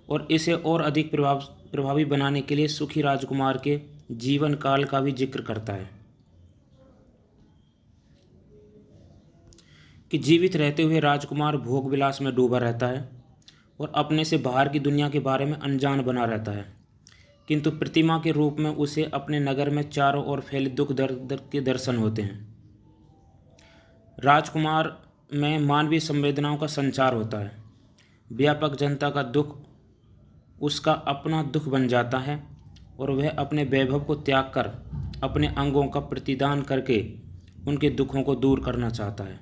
और इसे और अधिक प्रभावी बनाने के लिए सुखी राजकुमार के जीवन काल का भी जिक्र करता है कि जीवित रहते हुए राजकुमार भोग विलास में डूबा रहता है और अपने से बाहर की दुनिया के बारे में अनजान बना रहता है, किंतु प्रतिमा के रूप में उसे अपने नगर में चारों ओर फैले दुख दर्द के दर्शन होते हैं। राजकुमार में मानवीय संवेदनाओं का संचार होता है। व्यापक जनता का दुख उसका अपना दुख बन जाता है और वह अपने वैभव को त्याग कर अपने अंगों का प्रतिदान करके उनके दुखों को दूर करना चाहता है।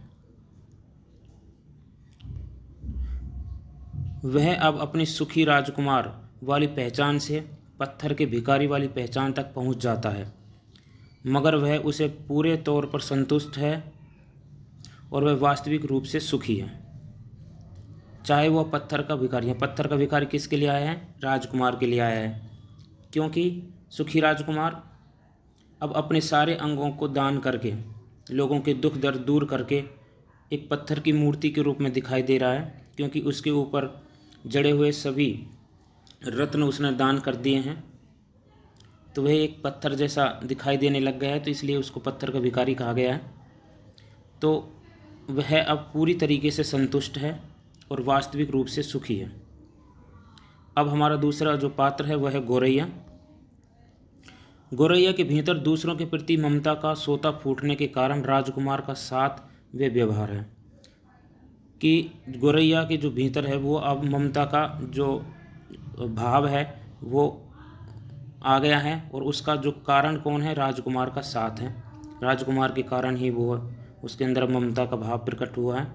वह अब अपनी सुखी राजकुमार वाली पहचान से पत्थर के भिखारी वाली पहचान तक पहुंच जाता है, मगर वह उसे पूरे तौर पर संतुष्ट है और वह वास्तविक रूप से सुखी है, चाहे वह पत्थर का भिखारी है। पत्थर का भिखारी किसके लिए आया है? राजकुमार के लिए आया है, क्योंकि सुखी राजकुमार अब अपने सारे अंगों को दान करके लोगों के दुख दर्द दूर करके एक पत्थर की मूर्ति के रूप में दिखाई दे रहा है, क्योंकि उसके ऊपर जड़े हुए सभी रत्न उसने दान कर दिए हैं, तो वह एक पत्थर जैसा दिखाई देने लग गया है, तो इसलिए उसको पत्थर का भिखारी कहा गया है। तो वह अब पूरी तरीके से संतुष्ट है और वास्तविक रूप से सुखी है। अब हमारा दूसरा जो पात्र है वह है गौरैया। गौरैया के भीतर दूसरों के प्रति ममता का सोता फूटने के कारण राजकुमार का साथ वे व्यवहार है कि गौरैया के जो भीतर है वो अब ममता का जो भाव है वो आ गया है, और उसका जो कारण कौन है? राजकुमार का साथ है। राजकुमार के कारण ही वो उसके अंदर ममता का भाव प्रकट हुआ है।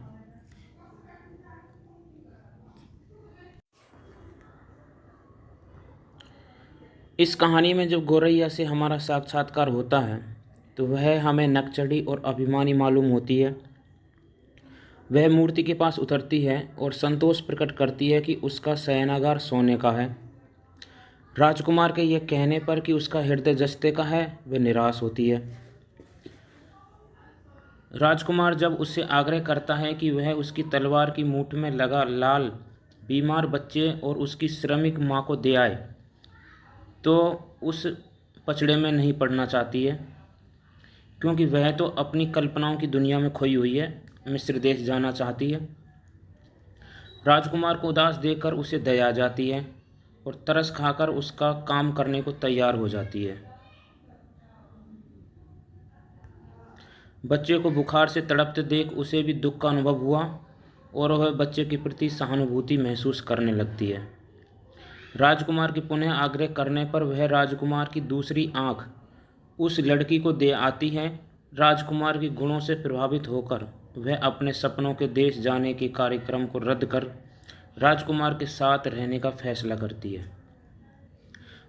इस कहानी में जब गौरैया से हमारा साक्षात्कार होता है तो वह हमें नकचढ़ी और अभिमानी मालूम होती है। वह मूर्ति के पास उतरती है और संतोष प्रकट करती है कि उसका शयनागार सोने का है। राजकुमार के यह कहने पर कि उसका हृदय जस्ते का है, वह निराश होती है। राजकुमार जब उससे आग्रह करता है कि वह उसकी तलवार की मूठ में लगा लाल बीमार बच्चे और उसकी श्रमिक माँ को दे आए, तो उस पचड़े में नहीं पड़ना चाहती है, क्योंकि वह तो अपनी कल्पनाओं की दुनिया में खोई हुई है, मिस्र देश जाना चाहती है। राजकुमार को उदास देखकर उसे दया आ जाती है और तरस खाकर उसका काम करने को तैयार हो जाती है। बच्चे को बुखार से तड़पते देख उसे भी दुख का अनुभव हुआ और वह बच्चे के प्रति सहानुभूति महसूस करने लगती है। राजकुमार के पुनः आग्रह करने पर वह राजकुमार की दूसरी आंख उस लड़की को दे आती है। राजकुमार के गुणों से प्रभावित होकर वह अपने सपनों के देश जाने के कार्यक्रम को रद्द कर राजकुमार के साथ रहने का फैसला करती है।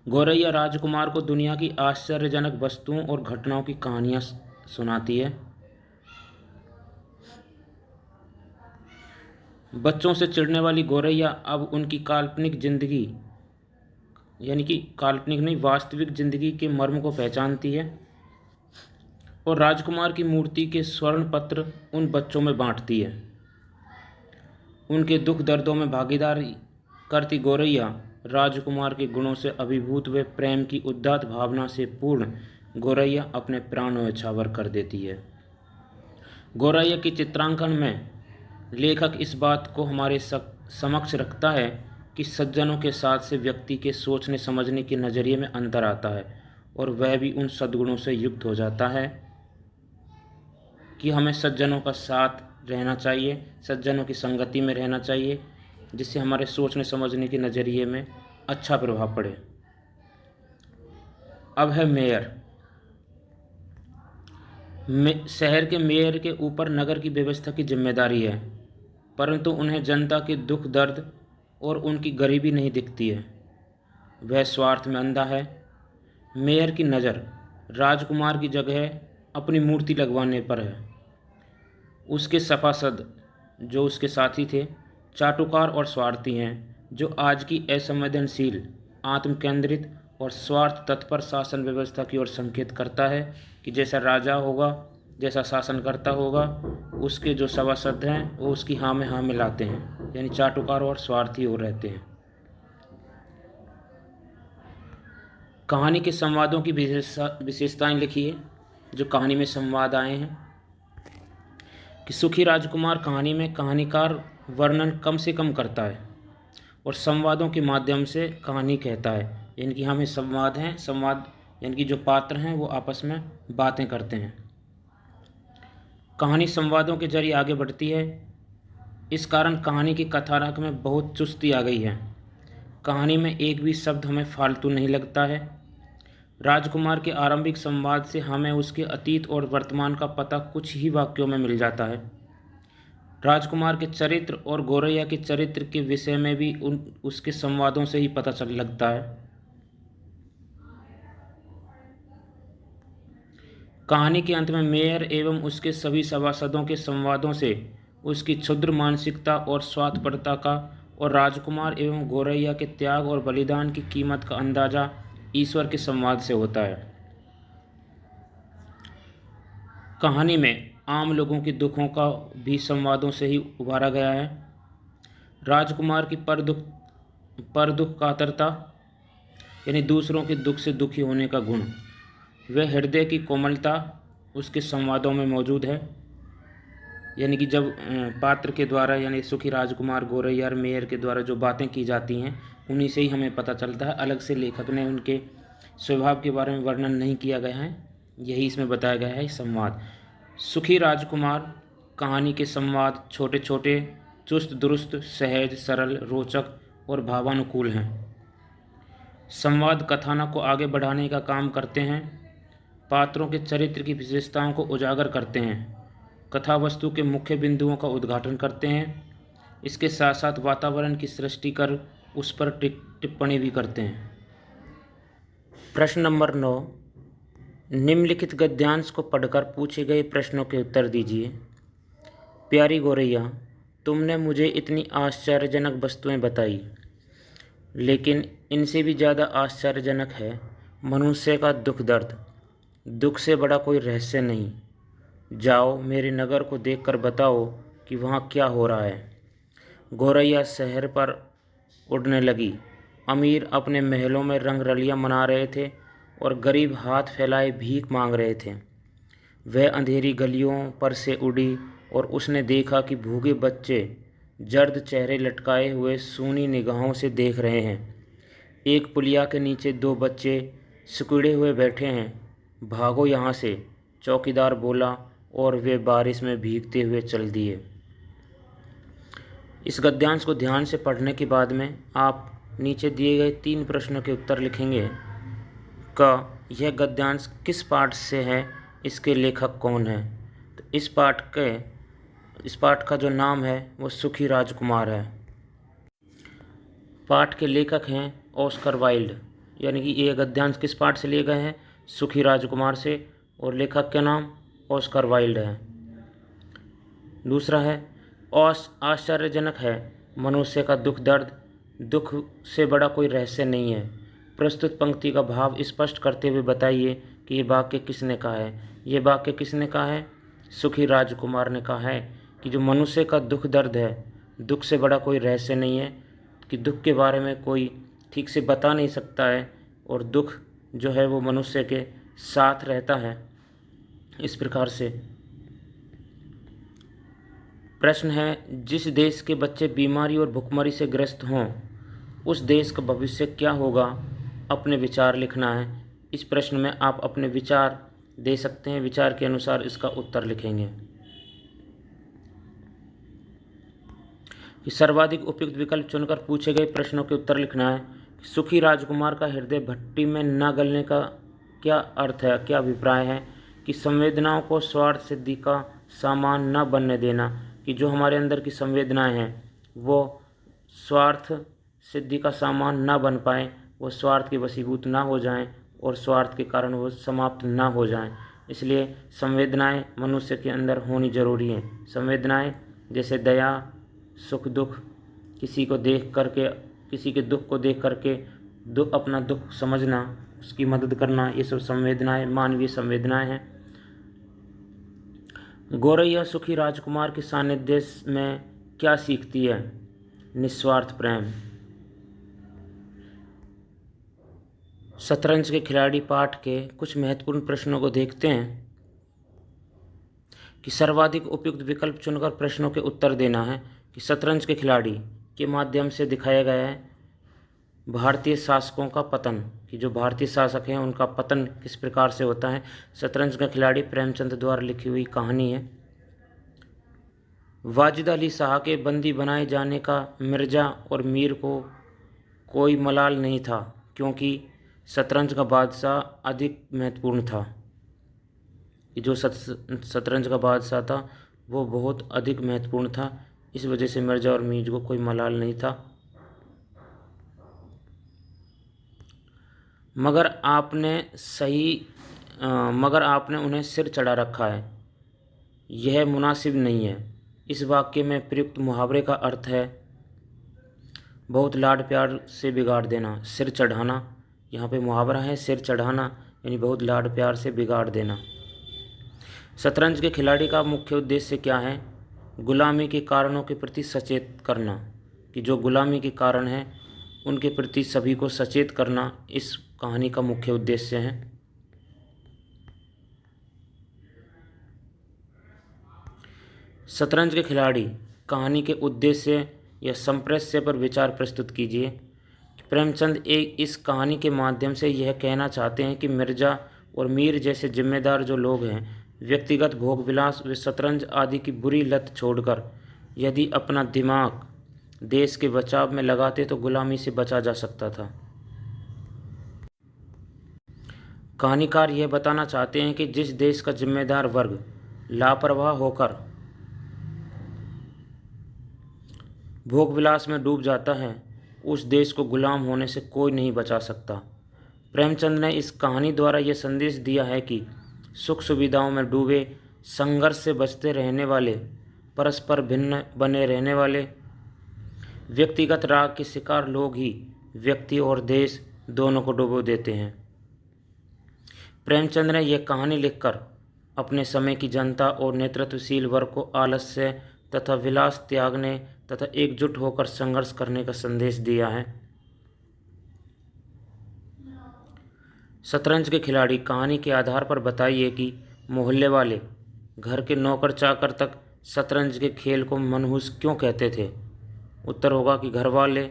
गौरैया राजकुमार को दुनिया की आश्चर्यजनक वस्तुओं और घटनाओं की कहानियाँ सुनाती है। बच्चों से चिढ़ने वाली गौरैया अब उनकी काल्पनिक जिंदगी, यानी कि काल्पनिक नहीं वास्तविक जिंदगी के मर्म को पहचानती है और राजकुमार की मूर्ति के स्वर्ण पत्र उन बच्चों में बांटती है। उनके दुख दर्दों में भागीदारी करती गौरैया राजकुमार के गुणों से अभिभूत व प्रेम की उदात्त भावना से पूर्ण गौरैया अपने प्राणों न्यौछावर कर देती है। गौरैया के चित्रांकन में लेखक इस बात को हमारे समक्ष रखता है कि सज्जनों के साथ से व्यक्ति के सोचने समझने के नज़रिए में अंतर आता है और वह भी उन सद्गुणों से युक्त हो जाता है कि हमें सज्जनों का साथ रहना चाहिए, सज्जनों की संगति में रहना चाहिए, जिससे हमारे सोचने समझने के नज़रिए में अच्छा प्रभाव पड़े। अब है मेयर। शहर के मेयर के ऊपर नगर की व्यवस्था की जिम्मेदारी है, परंतु उन्हें जनता के दुख दर्द और उनकी गरीबी नहीं दिखती है। वह स्वार्थ में अंधा है। मेयर की नज़र राजकुमार की जगह अपनी मूर्ति लगवाने पर है। उसके सभासद जो उसके साथी थे चाटुकार और स्वार्थी हैं, जो आज की असंवेदनशील, आत्मकेंद्रित और स्वार्थ तत्पर शासन व्यवस्था की ओर संकेत करता है कि जैसा राजा होगा, जैसा शासनकर्ता होगा, उसके जो सभासद हैं वो उसकी हाँ में हाँ मिलाते हैं, यानी चाटुकार और स्वार्थी हो रहते हैं। कहानी के संवादों की विशेषताएं लिखिए। जो कहानी में संवाद आए हैं कि सुखी राजकुमार कहानी में कहानीकार वर्णन कम से कम करता है और संवादों के माध्यम से कहानी कहता है, यानी कि हमें संवाद हैं, संवाद यानी कि जो पात्र हैं वो आपस में बातें करते हैं। कहानी संवादों के जरिए आगे बढ़ती है, इस कारण कहानी की कथानक में बहुत चुस्ती आ गई है। कहानी में एक भी शब्द हमें फालतू नहीं लगता है। राजकुमार के आरंभिक संवाद से हमें उसके अतीत और वर्तमान का पता कुछ ही वाक्यों में मिल जाता है। राजकुमार के चरित्र और गौरैया के चरित्र के विषय में भी उसके संवादों से ही पता चल लगता है। कहानी के अंत में मेयर एवं उसके सभी सभासदों के संवादों से उसकी क्षुद्र मानसिकता और स्वार्थपरता का और राजकुमार एवं गौरैया के त्याग और बलिदान की कीमत का अंदाजा ईश्वर के संवाद से होता है। कहानी में आम लोगों के दुखों का भी संवादों से ही उभारा गया है। राजकुमार की पर दुख कातरता, यानी दूसरों के दुख से दुखी होने का गुण, वह हृदय की कोमलता उसके संवादों में मौजूद है। यानी कि जब पात्र के द्वारा, यानी सुखी राजकुमार, गौरैया और मेयर के द्वारा जो बातें की जाती हैं, उन्हीं से ही हमें पता चलता है। अलग से लेखक ने उनके स्वभाव के बारे में वर्णन नहीं किया गया है, यही इसमें बताया गया है संवाद। सुखी राजकुमार कहानी के संवाद छोटे छोटे, चुस्त दुरुस्त, सहज, सरल, रोचक और भावानुकूल हैं। संवाद कथानक को आगे बढ़ाने का काम करते हैं, पात्रों के चरित्र की विशेषताओं को उजागर करते हैं, कथा वस्तु के मुख्य बिंदुओं का उद्घाटन करते हैं, इसके साथ साथ वातावरण की सृष्टि कर उस पर टिप्पणी भी करते हैं। प्रश्न नंबर 9, निम्नलिखित गद्यांश को पढ़कर पूछे गए प्रश्नों के उत्तर दीजिए। प्यारी गौरैया, तुमने मुझे इतनी आश्चर्यजनक वस्तुएं बताई। लेकिन इनसे भी ज़्यादा आश्चर्यजनक है मनुष्य का दुख दर्द। दुख से बड़ा कोई रहस्य नहीं। जाओ मेरे नगर को देखकर बताओ कि वहाँ क्या हो रहा है। गौरैया शहर पर उड़ने लगी। अमीर अपने महलों में रंगरलियाँ मना रहे थे और गरीब हाथ फैलाए भीख मांग रहे थे। वह अंधेरी गलियों पर से उड़ी और उसने देखा कि भूखे बच्चे जर्द चेहरे लटकाए हुए सूनी निगाहों से देख रहे हैं। एक पुलिया के नीचे दो बच्चे सिकुड़े हुए बैठे हैं। भागो यहाँ से, चौकीदार बोला, और वे बारिश में भीगते हुए चल दिए। इस गद्यांश को ध्यान से पढ़ने के बाद में आप नीचे दिए गए 3 प्रश्नों के उत्तर लिखेंगे। यह गद्यांश किस पाठ से है, इसके लेखक कौन है। तो इस पाठ का जो नाम है वो सुखी राजकुमार है। पाठ के लेखक हैं ऑस्कर वाइल्ड, यानी कि ये गद्यांश किस पाठ से लिए गए हैं, सुखी राजकुमार से, और लेखक का नाम ऑस्कर वाइल्ड है। दूसरा है आश्चर्यजनक है मनुष्य का दुख दर्द। दुख से बड़ा कोई रहस्य नहीं है। प्रस्तुत पंक्ति का भाव स्पष्ट करते हुए बताइए कि ये वाक्य किसने कहा है। ये वाक्य किसने कहा है, सुखी राजकुमार ने कहा है कि जो मनुष्य का दुख दर्द है, दुख से बड़ा कोई रहस्य नहीं है, कि दुख के बारे में कोई ठीक से बता नहीं सकता है, और दुख जो है वो मनुष्य के साथ रहता है। इस प्रकार से प्रश्न है, जिस देश के बच्चे बीमारी और भुखमरी से ग्रस्त हों उस देश का भविष्य क्या होगा। अपने विचार लिखना है। इस प्रश्न में आप अपने विचार दे सकते हैं। विचार के अनुसार इसका उत्तर लिखेंगे। कि सर्वाधिक उपयुक्त विकल्प चुनकर पूछे गए प्रश्नों के उत्तर लिखना है। सुखी राजकुमार का हृदय भट्टी में न गलने का क्या अर्थ है, क्या अभिप्राय है। कि संवेदनाओं को स्वार्थ सिद्धि का सामान न बनने देना, कि जो हमारे अंदर की संवेदनाएं हैं वो स्वार्थ सिद्धि का सामान ना बन पाए, वो स्वार्थ के वशीभूत ना हो जाएं और स्वार्थ के कारण वो समाप्त ना हो जाएं। इसलिए संवेदनाएं मनुष्य के अंदर होनी जरूरी हैं। संवेदनाएं जैसे दया, सुख दुख, किसी को देख करके, किसी के दुख को देख करके अपना दुख समझना, उसकी मदद करना, ये सब संवेदनाएं मानवीय संवेदनाएं हैं। गौरैया सुखी राजकुमार के सानिध्य में क्या सीखती है, निस्वार्थ प्रेम। शतरंज के खिलाड़ी पाठ के कुछ महत्वपूर्ण प्रश्नों को देखते हैं। कि सर्वाधिक उपयुक्त विकल्प चुनकर प्रश्नों के उत्तर देना है। कि शतरंज के खिलाड़ी के माध्यम से दिखाया गया है भारतीय शासकों का पतन, कि जो भारतीय शासक हैं उनका पतन किस प्रकार से होता है। शतरंज का खिलाड़ी प्रेमचंद द्वारा लिखी हुई कहानी है। वाजिद अली शाह के बंदी बनाए जाने का मिर्ज़ा और मीर को कोई मलाल नहीं था, क्योंकि शतरंज का बादशाह अधिक महत्वपूर्ण था। कि जो शतरंज का बादशाह था वो बहुत अधिक महत्वपूर्ण था, इस वजह से मिर्ज़ा और मीर को कोई मलाल नहीं था। मगर आपने उन्हें सिर चढ़ा रखा है, यह मुनासिब नहीं है। इस वाक्य में प्रयुक्त मुहावरे का अर्थ है बहुत लाड प्यार से बिगाड़ देना। सिर चढ़ाना, यहाँ पे मुहावरा है सिर चढ़ाना, यानी बहुत लाड प्यार से बिगाड़ देना। शतरंज के खिलाड़ी का मुख्य उद्देश्य क्या है, गुलामी के कारणों के प्रति सचेत करना। कि जो गुलामी के कारण हैं उनके प्रति सभी को सचेत करना इस कहानी का मुख्य उद्देश्य है। शतरंज के खिलाड़ी कहानी के उद्देश्य या संप्रेष्य पर विचार प्रस्तुत कीजिए। प्रेमचंद इस कहानी के माध्यम से यह कहना चाहते हैं कि मिर्ज़ा और मीर जैसे जिम्मेदार जो लोग हैं, व्यक्तिगत भोग विलास व शतरंज आदि की बुरी लत छोड़कर यदि अपना दिमाग देश के बचाव में लगाते तो गुलामी से बचा जा सकता था। कहानीकार यह बताना चाहते हैं कि जिस देश का जिम्मेदार वर्ग लापरवाह होकर भोग विलास में डूब जाता है, उस देश को गुलाम होने से कोई नहीं बचा सकता। प्रेमचंद ने इस कहानी द्वारा यह संदेश दिया है कि सुख सुविधाओं में डूबे, संघर्ष से बचते रहने वाले, परस्पर भिन्न बने रहने वाले, व्यक्तिगत राग के शिकार लोग ही व्यक्ति और देश दोनों को डुबो देते हैं। प्रेमचंद ने यह कहानी लिखकर अपने समय की जनता और नेतृत्वशील वर्ग को आलस्य तथा विलास त्यागने तथा एकजुट होकर संघर्ष करने का संदेश दिया है। शतरंज के खिलाड़ी कहानी के आधार पर बताइए कि मोहल्ले वाले घर के नौकर चाकर तक शतरंज के खेल को मनहूस क्यों कहते थे। उत्तर होगा कि घर वाले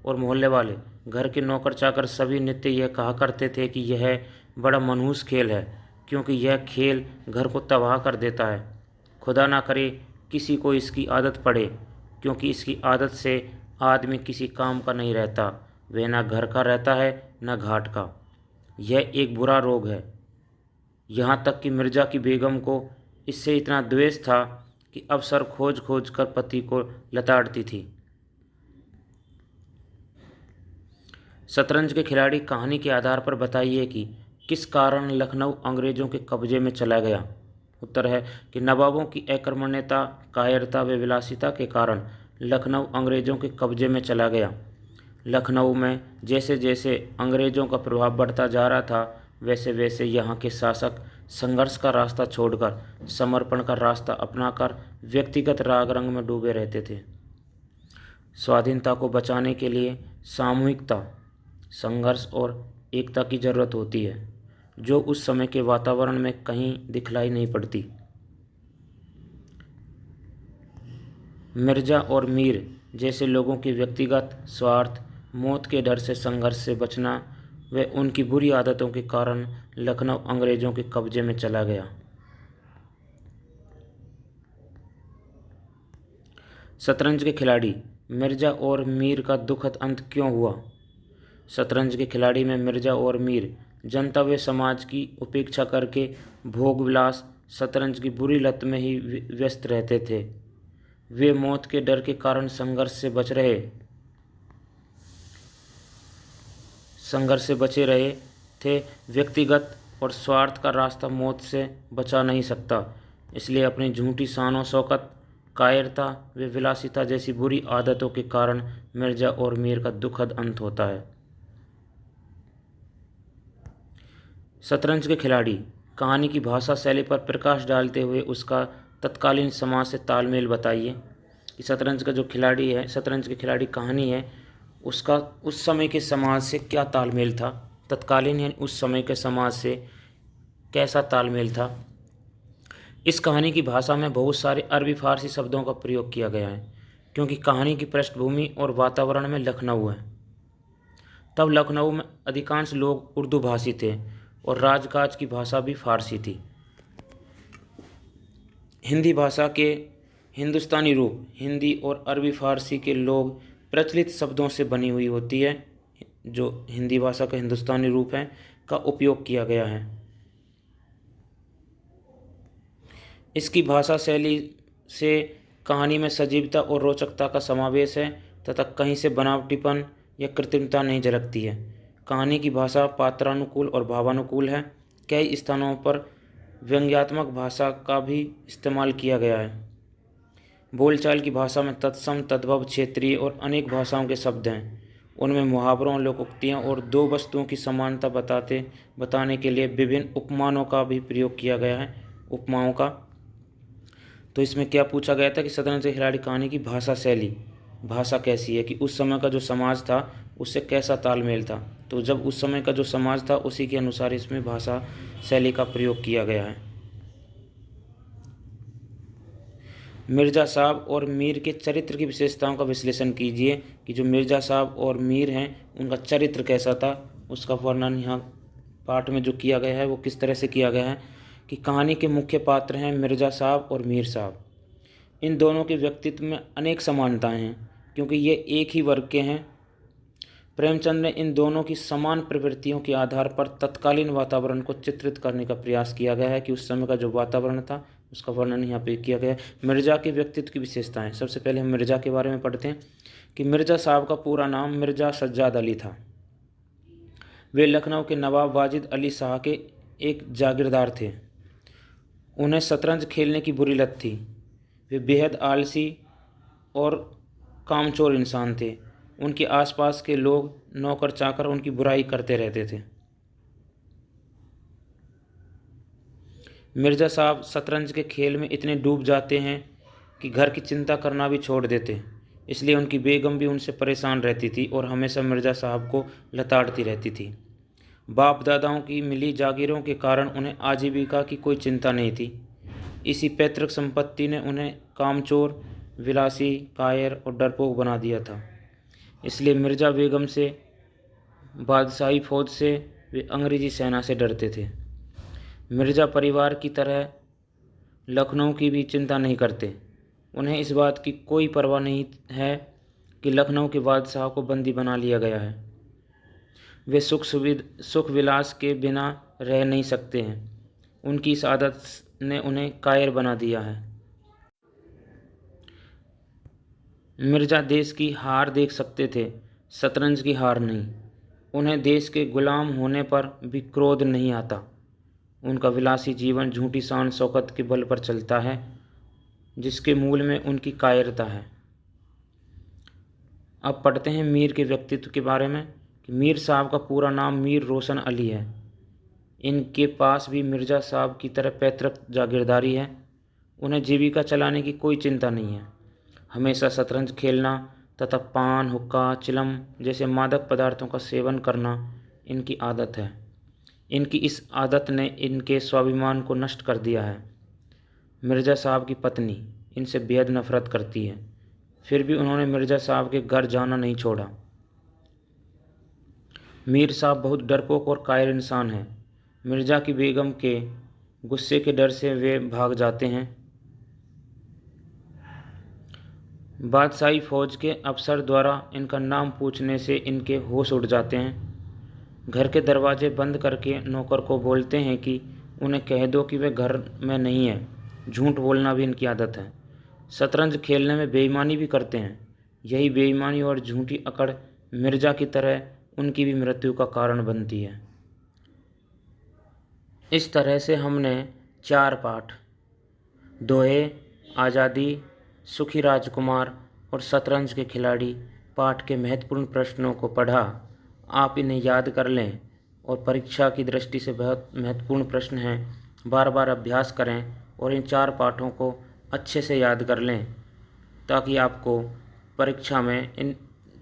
और मोहल्ले वाले घर के नौकर चाकर सभी नित्य यह कहा करते थे कि यह बड़ा मनहूस खेल है, क्योंकि यह खेल घर को तबाह कर देता है। खुदा ना करे किसी को इसकी आदत पड़े, क्योंकि इसकी आदत से आदमी किसी काम का नहीं रहता, वह ना घर का रहता है न घाट का। यह एक बुरा रोग है। यहाँ तक कि मिर्जा की बेगम को इससे इतना द्वेष था कि अवसर खोज खोज कर पति को लताड़ती थी। शतरंज के खिलाड़ी कहानी के आधार पर बताइए कि किस कारण लखनऊ अंग्रेजों के कब्जे में चला गया। उत्तर है कि नवाबों की अकर्मण्यता, कायरता व विलासिता के कारण लखनऊ अंग्रेजों के कब्जे में चला गया। लखनऊ में जैसे जैसे अंग्रेजों का प्रभाव बढ़ता जा रहा था, वैसे वैसे यहाँ के शासक संघर्ष का रास्ता छोड़कर समर्पण का रास्ता अपनाकर व्यक्तिगत राग रंग में डूबे रहते थे। स्वाधीनता को बचाने के लिए सामूहिकता, संघर्ष और एकता की जरूरत होती है, जो उस समय के वातावरण में कहीं दिखलाई नहीं पड़ती। मिर्जा और मीर जैसे लोगों की व्यक्तिगत स्वार्थ, मौत के डर से संघर्ष से बचना व उनकी बुरी आदतों के कारण लखनऊ अंग्रेजों के कब्जे में चला गया। शतरंज के खिलाड़ी मिर्जा और मीर का दुखद अंत क्यों हुआ। शतरंज के खिलाड़ी में मिर्जा और मीर जनता व समाज की उपेक्षा करके भोग विलास, शतरंज की बुरी लत में ही व्यस्त रहते थे। वे मौत के डर के कारण संघर्ष से बचे रहे थे। व्यक्तिगत और स्वार्थ का रास्ता मौत से बचा नहीं सकता, इसलिए अपनी झूठी शान शौकत, कायरता व विलासिता जैसी बुरी आदतों के कारण मिर्जा और मीर का दुखद अंत होता है। शतरंज के खिलाड़ी कहानी की भाषा शैली पर प्रकाश डालते हुए उसका तत्कालीन समाज से तालमेल बताइए कि शतरंज के खिलाड़ी कहानी है, उसका उस समय के समाज से क्या तालमेल था। तत्कालीन यानी उस समय के समाज से कैसा तालमेल था। इस कहानी की भाषा में बहुत सारे अरबी फारसी शब्दों का प्रयोग किया गया है, क्योंकि कहानी की पृष्ठभूमि और वातावरण में लखनऊ है। तब लखनऊ में अधिकांश लोग उर्दू भाषी थे और राजकाज की भाषा भी फारसी थी। हिंदी भाषा के हिंदुस्तानी रूप हिंदी और अरबी फारसी के लोग प्रचलित शब्दों से बनी हुई होती है, जो हिंदी भाषा का हिंदुस्तानी रूप है, का उपयोग किया गया है। इसकी भाषा शैली से कहानी में सजीवता और रोचकता का समावेश है तथा कहीं से बनावटीपन या कृत्रिमता नहीं झलकती है। कहानी की भाषा पात्रानुकूल और भावानुकूल है। कई स्थानों पर व्यंग्यात्मक भाषा का भी इस्तेमाल किया गया है। बोलचाल की भाषा में तत्सम, तद्भव, क्षेत्रीय और अनेक भाषाओं के शब्द हैं। उनमें मुहावरों, लोकोक्तियाँ और दो वस्तुओं की समानता बताने के लिए विभिन्न उपमानों का भी प्रयोग किया गया है। उपमाओं का तो इसमें क्या पूछा गया था कि शतरंज के खिलाड़ी कहानी की भाषा शैली, भाषा कैसी है, कि उस समय का जो समाज था उससे कैसा तालमेल था। तो जब उस समय का जो समाज था उसी के अनुसार इसमें भाषा शैली का प्रयोग किया गया है। मिर्जा साहब और मीर के चरित्र की विशेषताओं का विश्लेषण कीजिए कि जो मिर्जा साहब और मीर हैं उनका चरित्र कैसा था, उसका वर्णन यहाँ पाठ में जो किया गया है वो किस तरह से किया गया है। कि कहानी के मुख्य पात्र हैं मिर्जा साहब और मीर साहब। इन दोनों के व्यक्तित्व में अनेक समानताएं हैं, क्योंकि ये एक ही वर्ग के हैं। प्रेमचंद ने इन दोनों की समान प्रवृत्तियों के आधार पर तत्कालीन वातावरण को चित्रित करने का प्रयास किया गया है कि उस समय का जो वातावरण था उसका वर्णन यहाँ पे किया गया है। मिर्जा के व्यक्तित्व की विशेषताएं, सबसे पहले हम मिर्जा के बारे में पढ़ते हैं कि मिर्जा साहब का पूरा नाम मिर्जा सज्जाद अली था। वे लखनऊ के नवाब वाजिद अली शाह के एक जागीरदार थे। उन्हें शतरंज खेलने की बुरी लत थी। वे बेहद आलसी और कामचोर इंसान थे। उनके आसपास के लोग नौकर चाकर उनकी बुराई करते रहते थे। मिर्ज़ा साहब शतरंज के खेल में इतने डूब जाते हैं कि घर की चिंता करना भी छोड़ देते। इसलिए उनकी बेगम भी उनसे परेशान रहती थी और हमेशा मिर्ज़ा साहब को लताड़ती रहती थी। बाप दादाओं की मिली जागीरों के कारण उन्हें आजीविका की कोई चिंता नहीं थी। इसी पैतृक संपत्ति ने उन्हें कामचोर, विलासी, कायर और डरपोक बना दिया था। इसलिए मिर्ज़ा बेगम से, बादशाही फौज से, वे अंग्रेज़ी सेना से डरते थे। मिर्ज़ा परिवार की तरह लखनऊ की भी चिंता नहीं करते। उन्हें इस बात की कोई परवाह नहीं है कि लखनऊ के बादशाह को बंदी बना लिया गया है। वे सुख विलास के बिना रह नहीं सकते हैं। उनकी इस आदत ने उन्हें कायर बना दिया है। मिर्ज़ा देश की हार देख सकते थे, शतरंज की हार नहीं। उन्हें देश के गुलाम होने पर भी क्रोध नहीं आता। उनका विलासी जीवन झूठी शान शौकत के बल पर चलता है, जिसके मूल में उनकी कायरता है। अब पढ़ते हैं मीर के व्यक्तित्व के बारे में कि मीर साहब का पूरा नाम मीर रोशन अली है। इनके पास भी मिर्ज़ा साहब की तरह पैतृक जागीरदारी है। उन्हें जीविका चलाने की कोई चिंता नहीं है। हमेशा शतरंज खेलना तथा पान, हुक्का, चिलम जैसे मादक पदार्थों का सेवन करना इनकी आदत है। इनकी इस आदत ने इनके स्वाभिमान को नष्ट कर दिया है। मिर्ज़ा साहब की पत्नी इनसे बेहद नफरत करती है, फिर भी उन्होंने मिर्ज़ा साहब के घर जाना नहीं छोड़ा। मीर साहब बहुत डरपोक और कायर इंसान हैं। मिर्ज़ा की बेगम के गुस्से के डर से वे भाग जाते हैं। बादशाही फौज के अफसर द्वारा इनका नाम पूछने से इनके होश उड़ जाते हैं। घर के दरवाजे बंद करके नौकर को बोलते हैं कि उन्हें कह दो कि वे घर में नहीं है। झूठ बोलना भी इनकी आदत है। शतरंज खेलने में बेईमानी भी करते हैं। यही बेईमानी और झूठी अकड़ मिर्ज़ा की तरह उनकी भी मृत्यु का कारण बनती है। इस तरह से हमने 4 पाठ, दोहे, आज़ादी, सुखी राजकुमार और शतरंज के खिलाड़ी पाठ के महत्वपूर्ण प्रश्नों को पढ़ा। आप इन्हें याद कर लें और परीक्षा की दृष्टि से बहुत महत्वपूर्ण प्रश्न हैं। बार बार अभ्यास करें और इन 4 पाठों को अच्छे से याद कर लें ताकि आपको परीक्षा में इन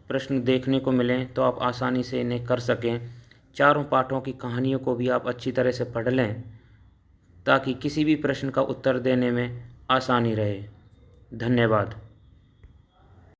प्रश्न देखने को मिलें तो आप आसानी से इन्हें कर सकें। चारों पाठों की कहानियों को भी आप अच्छी तरह से पढ़ लें ताकि किसी भी प्रश्न का उत्तर देने में आसानी रहे। धन्यवाद।